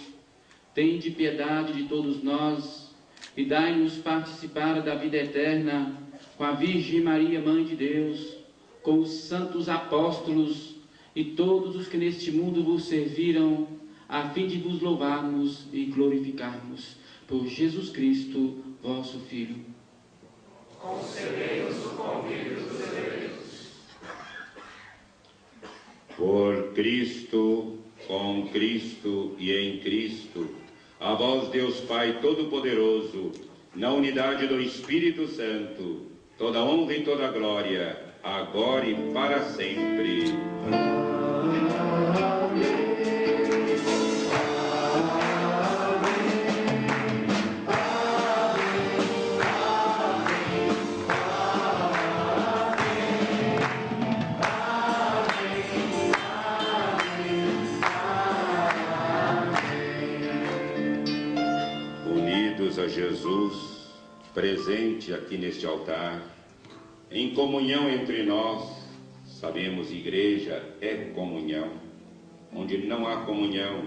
tende piedade de todos nós e dai-nos participar da vida eterna com a Virgem Maria, Mãe de Deus, com os santos apóstolos e todos os que neste mundo vos serviram, a fim de vos louvarmos e glorificarmos por Jesus Cristo, vosso Filho. Concedei-nos o convívio dos eleitos. Por Cristo, com Cristo e em Cristo, a vós, Deus Pai Todo-Poderoso, na unidade do Espírito Santo, toda honra e toda glória, agora e para sempre. A Jesus, presente aqui neste altar, em comunhão entre nós. Sabemos, igreja é comunhão. Onde não há comunhão,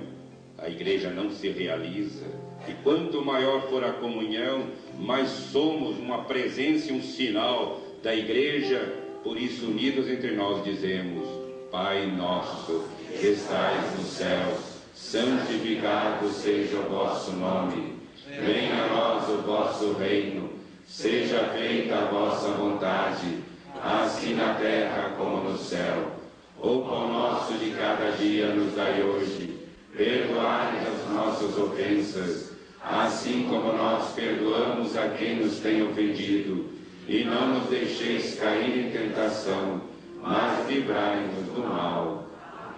a igreja não se realiza. E quanto maior for a comunhão, mais somos uma presença e um sinal da igreja. Por isso, unidos entre nós, dizemos: Pai nosso, que estais nos céus, santificado seja o vosso nome. Venha a nós o vosso reino, seja feita a vossa vontade, assim assim na terra como no céu. O pão nosso de cada dia nos dai hoje. Perdoai as nossas ofensas, assim como nós perdoamos a quem nos tem ofendido. E não nos deixeis cair em tentação, mas livrai-nos do mal.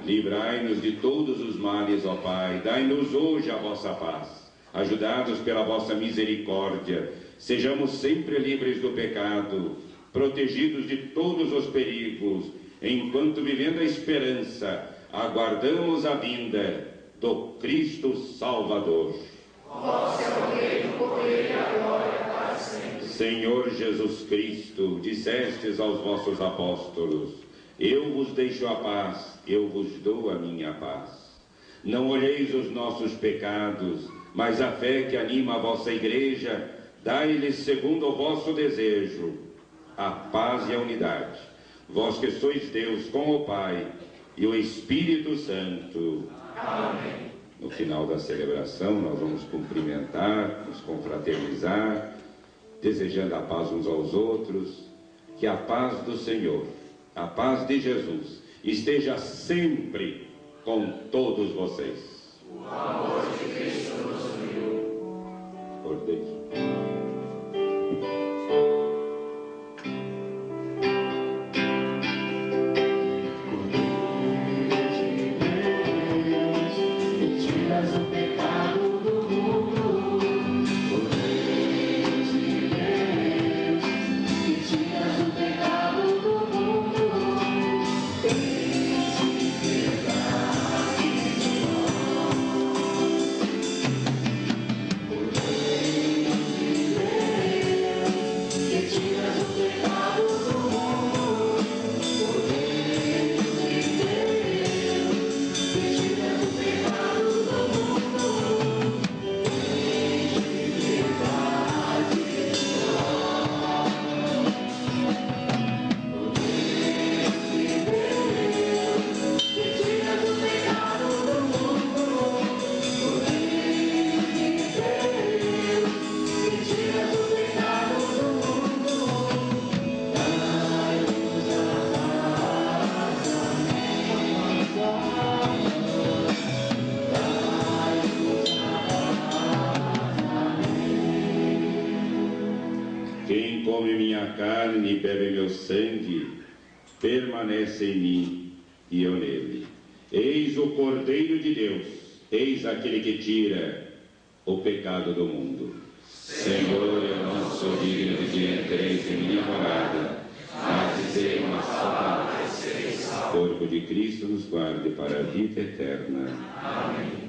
Livrai-nos de todos os males, ó Pai. Dai-nos hoje a vossa paz. Ajudados pela vossa misericórdia, sejamos sempre livres do pecado, protegidos de todos os perigos, enquanto, vivendo a esperança, aguardamos a vinda do Cristo Salvador. Vosso é o reino, o poder e a glória para sempre. Senhor Jesus Cristo, dissestes aos vossos apóstolos: eu vos deixo a paz, eu vos dou a minha paz. Não olheis os nossos pecados, mas a fé que anima a vossa igreja, dai-lhes segundo o vosso desejo a paz e a unidade. Vós que sois Deus com o Pai e o Espírito Santo. Amém. No final da celebração, nós vamos cumprimentar, nos confraternizar, desejando a paz uns aos outros. Que a paz do Senhor, a paz de Jesus, esteja sempre com todos vocês. O amor de Cristo nos uniu. Ordem. Carne e bebe meu sangue, permanece em mim e eu nele. Eis o Cordeiro de Deus, eis aquele que tira o pecado do mundo. Senhor, eu não sou digno de que entreis em minha morada, mas dizei uma só palavra e serei salvo. O corpo de Cristo nos guarde para a vida eterna. Amém.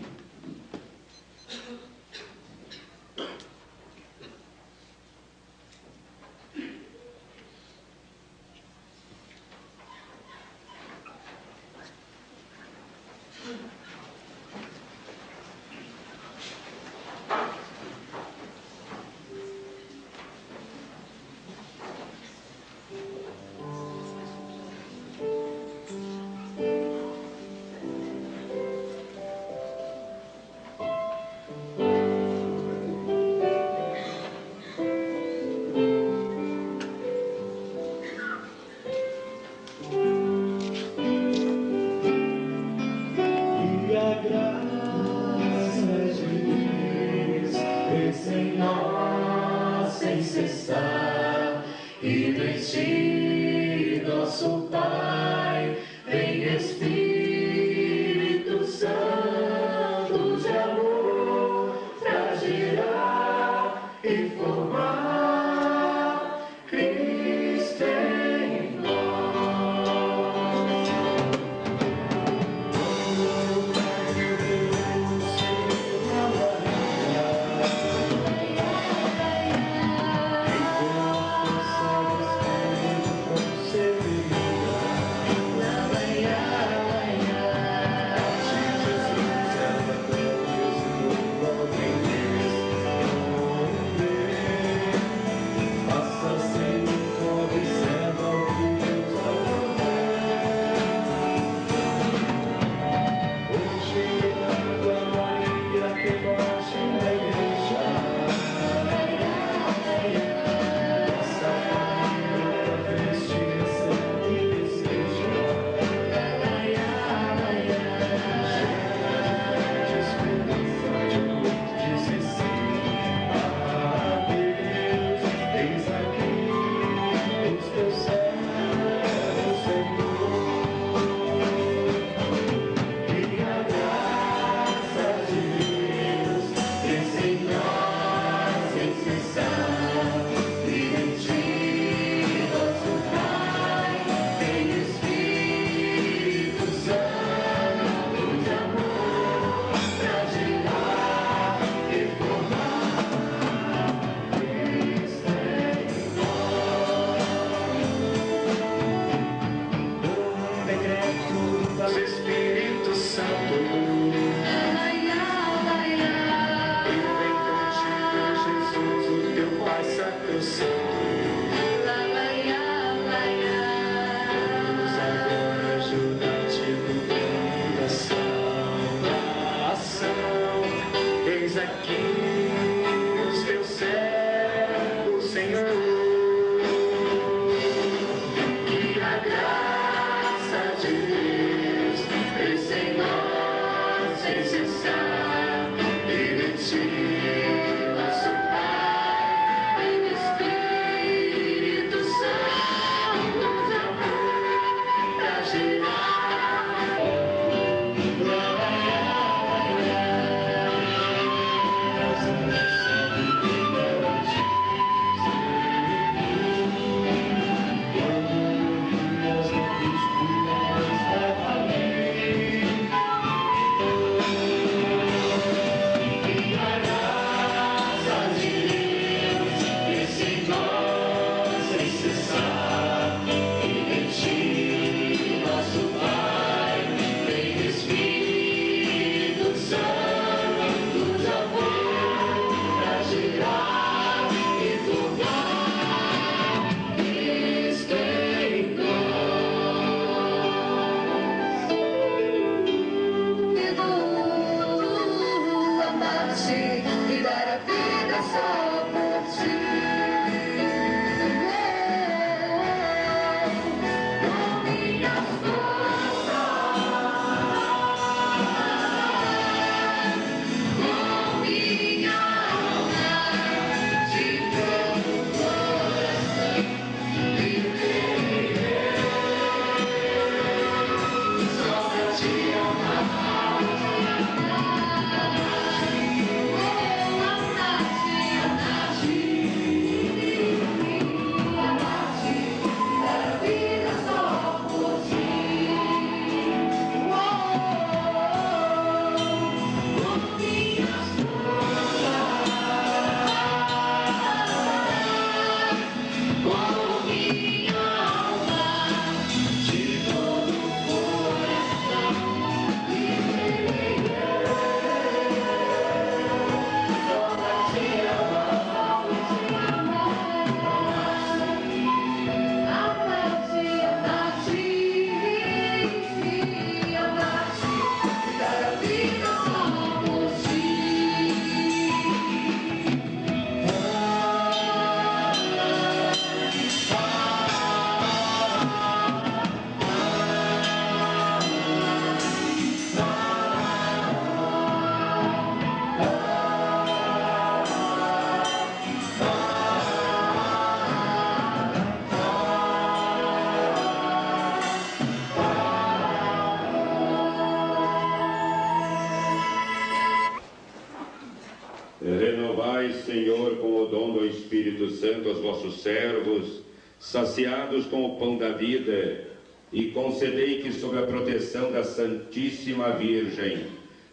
Senhor, com o dom do Espírito Santo aos vossos servos, saciados com o pão da vida, e concedei que, sob a proteção da Santíssima Virgem,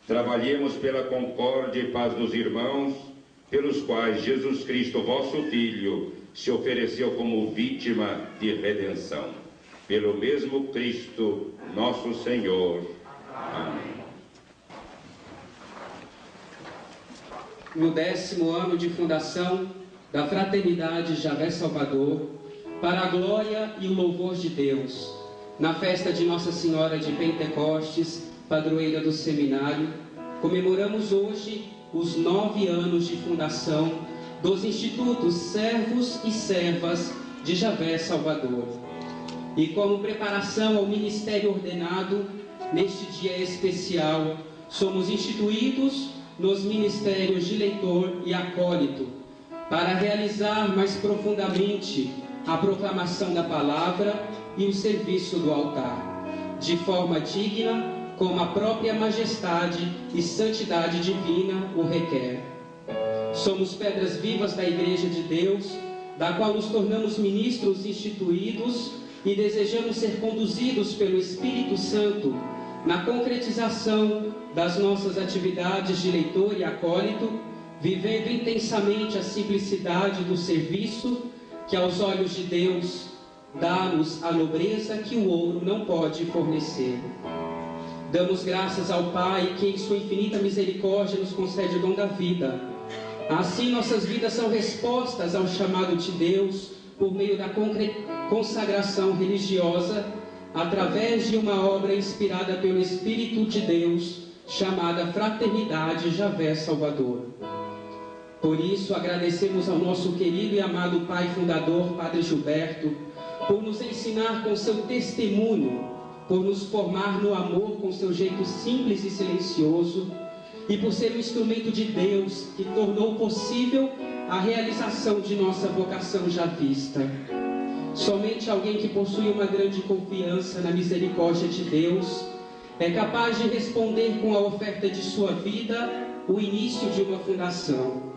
trabalhemos pela concórdia e paz dos irmãos, pelos quais Jesus Cristo, vosso Filho, se ofereceu como vítima de redenção. Pelo mesmo Cristo, nosso Senhor. Amém. No 10º ano de fundação da Fraternidade Javé Salvador, para a glória e o louvor de Deus, na festa de Nossa Senhora de Pentecostes, padroeira do seminário, comemoramos hoje os 9 anos de fundação dos Institutos Servos e Servas de Javé Salvador. E como preparação ao ministério ordenado, neste dia especial, somos instituídos nos ministérios de leitor e acólito, para realizar mais profundamente a proclamação da palavra e o serviço do altar, de forma digna, como a própria majestade e santidade divina o requer. Somos pedras vivas da Igreja de Deus, da qual nos tornamos ministros instituídos e desejamos ser conduzidos pelo Espírito Santo na concretização das nossas atividades de leitor e acólito, vivendo intensamente a simplicidade do serviço que aos olhos de Deus dá-nos a nobreza que o ouro não pode fornecer. Damos graças ao Pai que em sua infinita misericórdia nos concede o dom da vida. Assim nossas vidas são respostas ao chamado de Deus por meio da consagração religiosa, através de uma obra inspirada pelo Espírito de Deus, chamada Fraternidade Javé Salvador. Por isso, agradecemos ao nosso querido e amado Pai Fundador, Padre Gilberto, por nos ensinar com seu testemunho, por nos formar no amor com seu jeito simples e silencioso, e por ser um instrumento de Deus que tornou possível a realização de nossa vocação javista. Somente alguém que possui uma grande confiança na misericórdia de Deus é capaz de responder com a oferta de sua vida o início de uma fundação.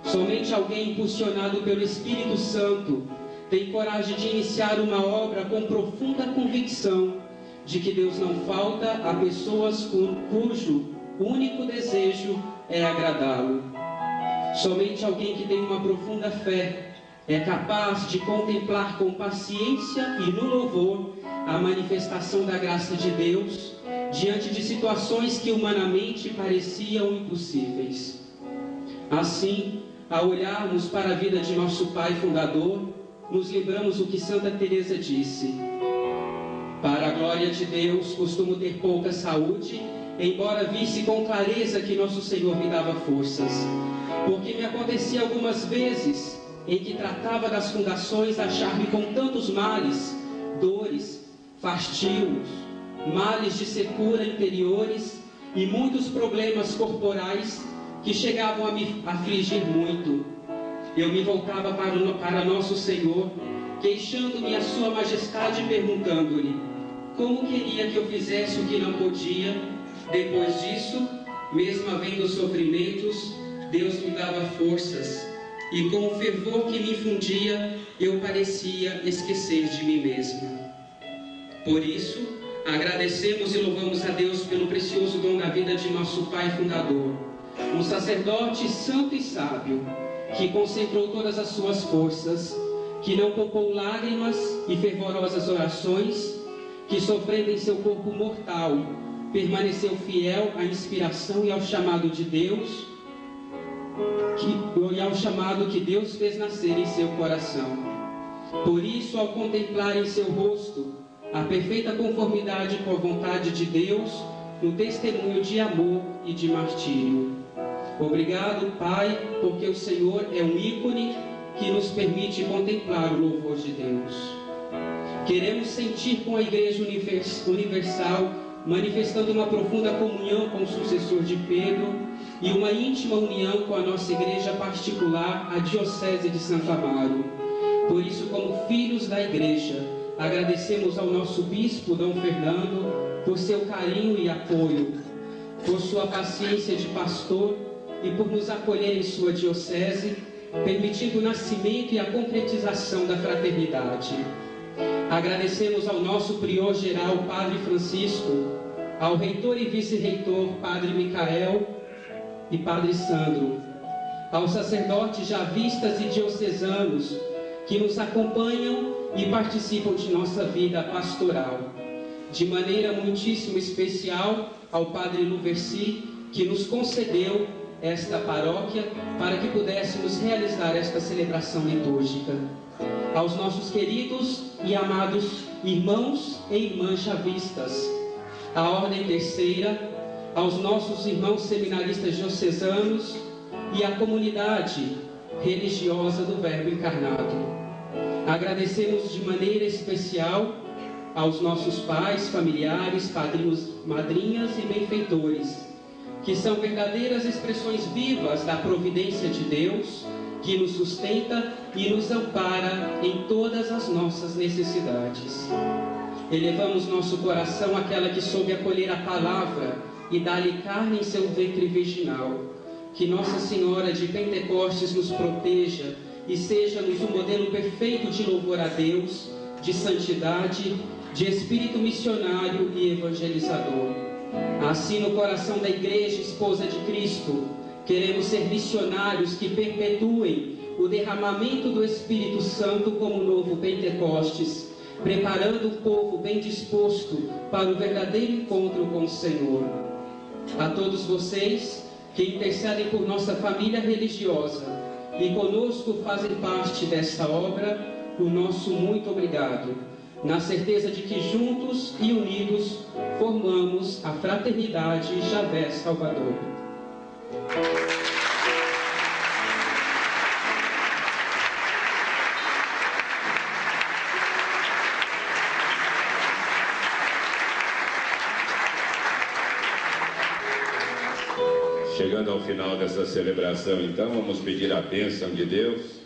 Somente alguém impulsionado pelo Espírito Santo tem coragem de iniciar uma obra com profunda convicção de que Deus não falta a pessoas cujo único desejo é agradá-lo. Somente alguém que tem uma profunda fé é capaz de contemplar com paciência e no louvor a manifestação da graça de Deus diante de situações que humanamente pareciam impossíveis. Assim, ao olharmos para a vida de nosso Pai Fundador, nos lembramos o que Santa Teresa disse: para a glória de Deus, costumo ter pouca saúde, embora visse com clareza que nosso Senhor me dava forças, porque me acontecia algumas vezes em que tratava das fundações achar-me com tantos males, dores, fastios, males de secura interiores e muitos problemas corporais que chegavam a me afligir muito. Eu me voltava para nosso Senhor, queixando-me a sua majestade e perguntando-lhe como queria que eu fizesse o que não podia. Depois disso, mesmo havendo sofrimentos, Deus me dava forças, e com o fervor que me infundia, eu parecia esquecer de mim mesma. Por isso, agradecemos e louvamos a Deus pelo precioso dom da vida de nosso Pai Fundador, um sacerdote santo e sábio, que concentrou todas as suas forças, que não poupou lágrimas e fervorosas orações, que sofrendo em seu corpo mortal, permaneceu fiel à inspiração e ao chamado de Deus, e ao chamado que Deus fez nascer em seu coração. Por isso, ao contemplar em seu rosto a perfeita conformidade com a vontade de Deus, no testemunho de amor e de martírio. Obrigado, Pai, porque o Senhor é um ícone que nos permite contemplar o louvor de Deus. Queremos sentir com a Igreja Universal, manifestando uma profunda comunhão com o sucessor de Pedro e uma íntima união com a nossa igreja particular, a Diocese de Santo Amaro. Por isso, como filhos da Igreja, agradecemos ao nosso Bispo, Dom Fernando, por seu carinho e apoio, por sua paciência de pastor e por nos acolher em sua Diocese, permitindo o nascimento e a concretização da fraternidade. Agradecemos ao nosso prior geral, Padre Francisco, ao reitor e vice-reitor, Padre Micael e Padre Sandro, aos sacerdotes javistas e diocesanos que nos acompanham e participam de nossa vida pastoral. De maneira muitíssimo especial ao Padre Luversi, que nos concedeu esta paróquia para que pudéssemos realizar esta celebração litúrgica. Aos nossos queridos e amados irmãos e irmãs chavistas, à Ordem Terceira, aos nossos irmãos seminaristas diocesanos e à comunidade religiosa do Verbo encarnado. Agradecemos de maneira especial aos nossos pais, familiares, padrinhos, madrinhas e benfeitores, que são verdadeiras expressões vivas da providência de Deus, que nos sustenta e nos ampara em todas as nossas necessidades. Elevamos nosso coração àquela que soube acolher a palavra e dar-lhe carne em seu ventre virginal. Que Nossa Senhora de Pentecostes nos proteja e seja-nos um modelo perfeito de louvor a Deus, de santidade, de espírito missionário e evangelizador. Assim, no coração da Igreja, esposa de Cristo, queremos ser missionários que perpetuem o derramamento do Espírito Santo como novo Pentecostes, preparando o povo bem disposto para o verdadeiro encontro com o Senhor. A todos vocês que intercedem por nossa família religiosa e conosco fazem parte desta obra, o nosso muito obrigado, na certeza de que juntos e unidos formamos a Fraternidade Javé Salvador. Chegando ao final dessa celebração, então, vamos pedir a bênção de Deus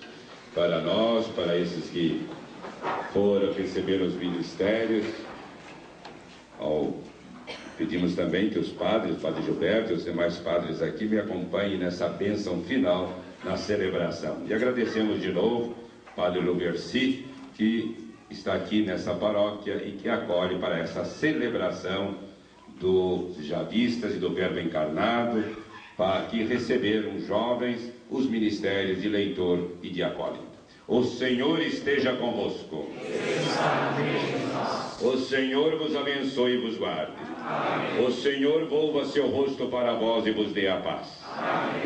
para nós, para esses que foram receber os ministérios. Pedimos também que os padres, o Padre Gilberto e os demais padres aqui me acompanhem nessa bênção final na celebração. E agradecemos de novo o Padre Luversi, que está aqui nessa paróquia e que acolhe para essa celebração dos javistas e do Verbo encarnado, para que receberam jovens os ministérios de leitor e de acólito. O Senhor esteja convosco. O Senhor vos abençoe e vos guarde. O Senhor volva seu rosto para vós e vos dê a paz.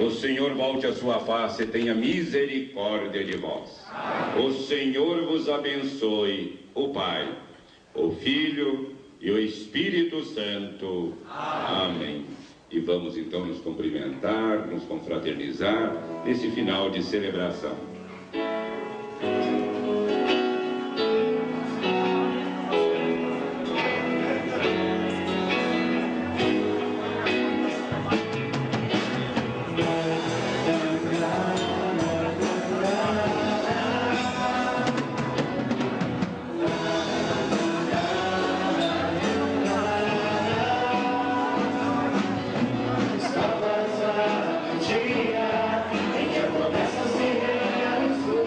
O Senhor volte a sua face e tenha misericórdia de vós. O Senhor vos abençoe, o Pai, o Filho e o Espírito Santo. Amém. E vamos então nos cumprimentar, nos confraternizar nesse final de celebração. Dia em que a promessa se realizou.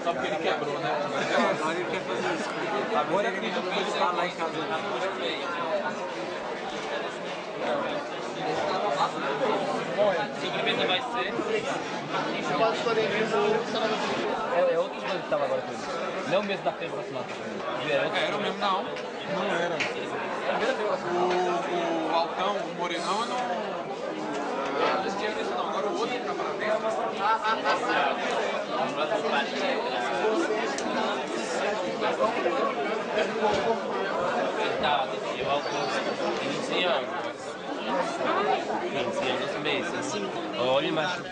Só porque ele quebrou, né? Agora ele quer fazer isso. Agora ele está lá em casa. Bom, a sobremesa vai ser... É outros dois que estavam agora com ele. Não é o mesmo da feira próxima. Era o mesmo, não. Não era. O Altão, o Morenão, não... Eles tinham isso não. Agora o outro tá para dentro. Verdade, eu alcanço 15 anos. 15 anos mesmo, assim. Olha, macho.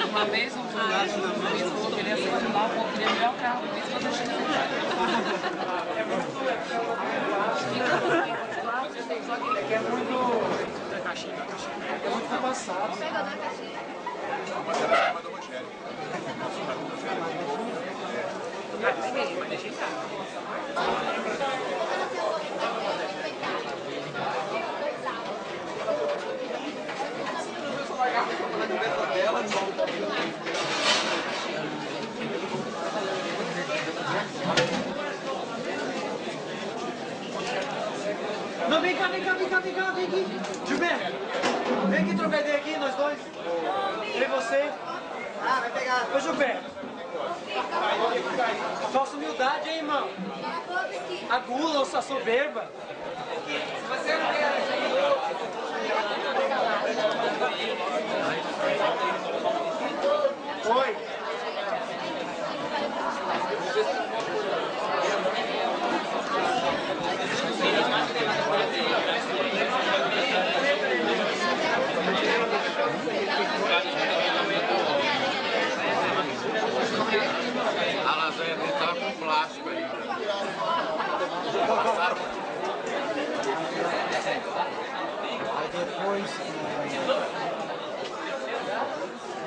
Uma vez um gajo na mesa falou que ele ia sair lá, eu queria ver o carro, por isso que eu deixei ele entrar. Só que é muito... É muito fumaçado. Peguei, mas deixei cá. Não, vem cá, vem aqui. Gilberto, vem aqui trocar ideia aqui, nós dois. Eu e você. Ah, vai pegar. Ô, Gilberto. Falsa humildade, hein, irmão? A gula ou sua soberba. Se você não quer... Oi. A lasanha dele tava com plástico aí. Aí depois,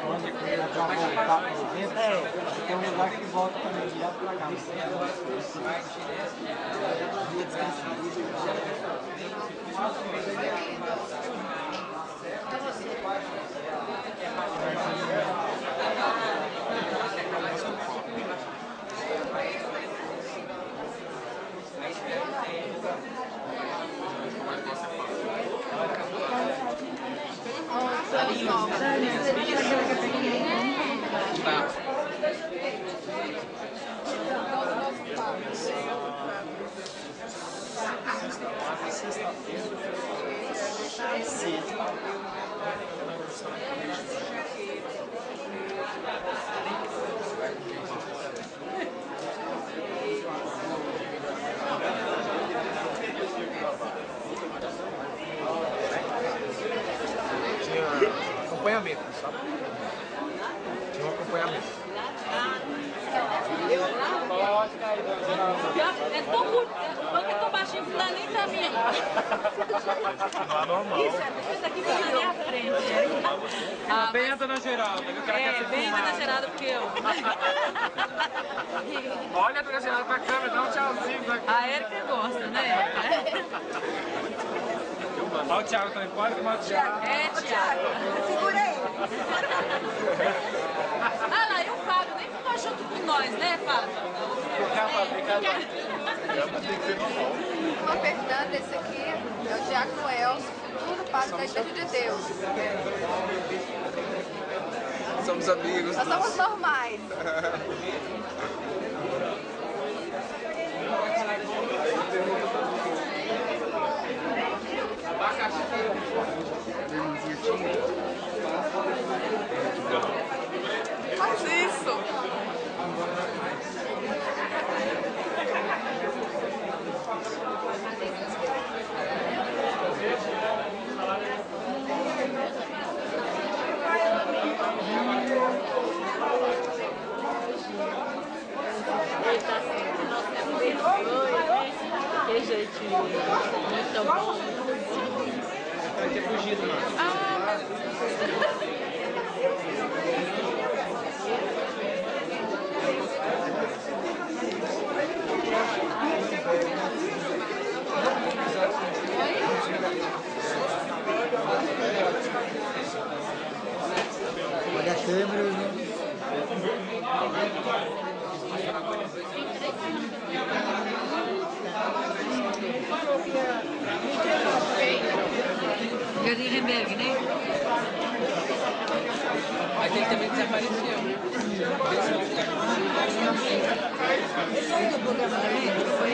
quando ele vai voltar por dentro, tem um lugar que volta também direto pra cá. Acompanhamento, sabe? Tinha um acompanhamento. É tão curto, o banco é tão baixinho que não dá nem pra mim. Não é normal. Isso aqui fica na minha frente. Bem a dona Geralda. Bem a dona Geralda, porque eu. Olha a dona Geralda pra câmera, dá um tchauzinho pra câmera. A Erika gosta, né? Olha o Thiago também, pode tomar o Thiago. É, Thiago. Segura aí. Ah lá, e o Fábio nem ficou junto com nós, né, Fábio? Uma Fernanda, esse aqui é o Diácono Elcio, futuro padre da Igreja de Deus. Somos amigos. Nós somos normais. Faz isso. Que jeitinho. Muito bom. Vai ter fugido, mano. Olha a câmera, Jardim Remberg, né? Aquele também desapareceu. Saiu do programa da América, foi?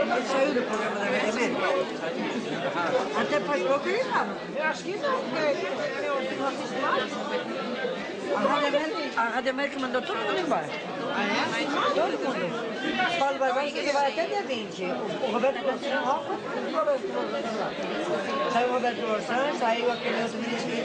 Ele saiu do programa da América? Até faz pouco ele estava. Eu acho que não, porque eu não assisto mais. A Rádio América mandou todo mundo embora. Ah, é? Todo mundo. Paulo Barbosa que vai até dia 20. O Roberto Gonçalves, saiu o Roberto Gonçalves, saiu aquele outro ministro que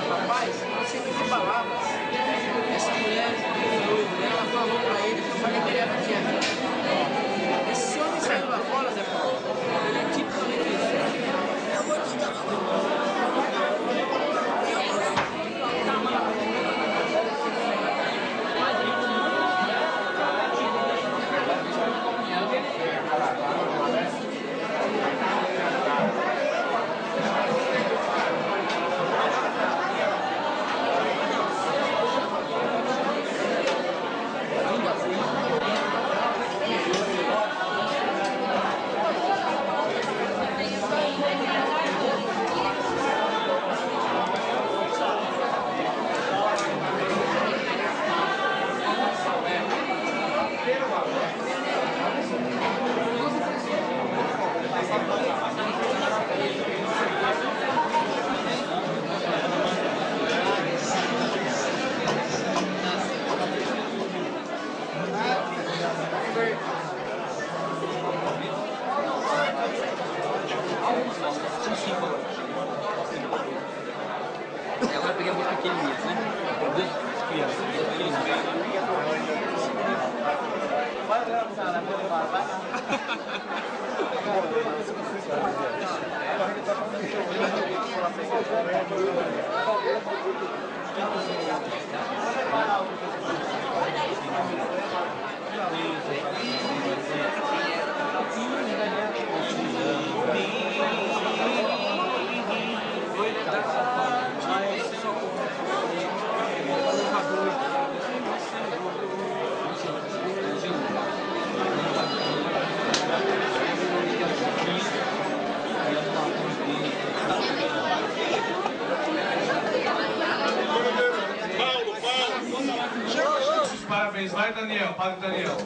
Rapaz, você me que palavras. Essa mulher, ela falou pra ele que eu falei que ele era tia. Esse homem saiu lá fora, Zé Paulo. Ele é tipicamente isso. Eu vou te dar. E agora eu peguei alguns pequenininhos, né? Duas crianças. Padre Daniel, Padre Daniel.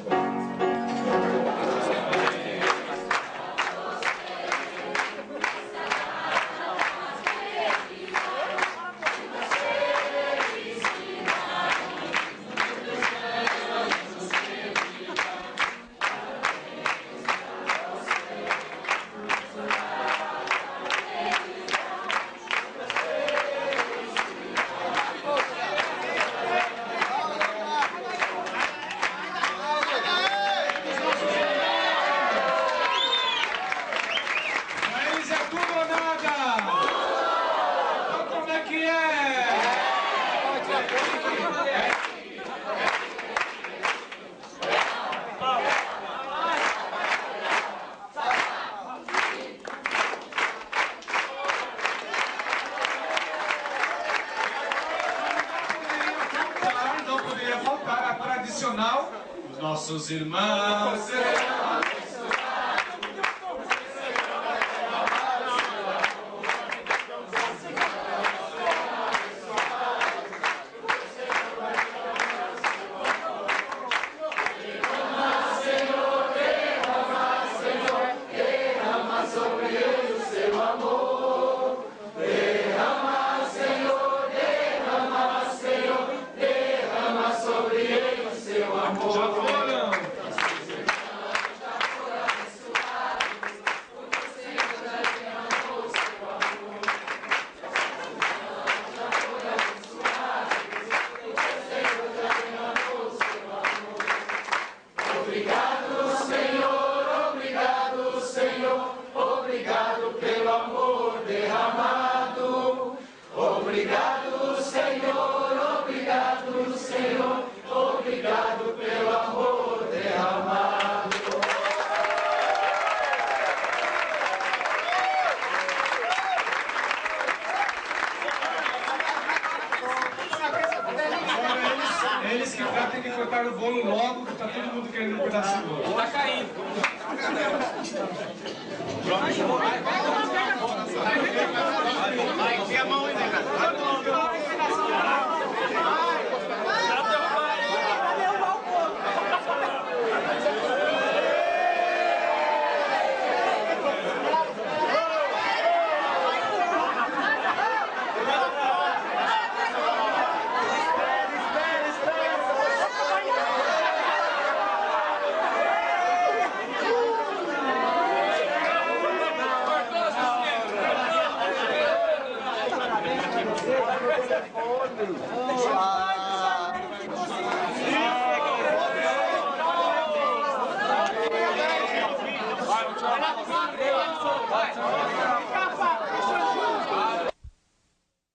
Não poderia faltar a tradicional, os nossos irmãos serão eles que tratem de cortar o bolo logo, que tá todo mundo querendo um pedacinho do bolo. Tá caindo. Vai, enfia a mão aí, né, cara? Olá.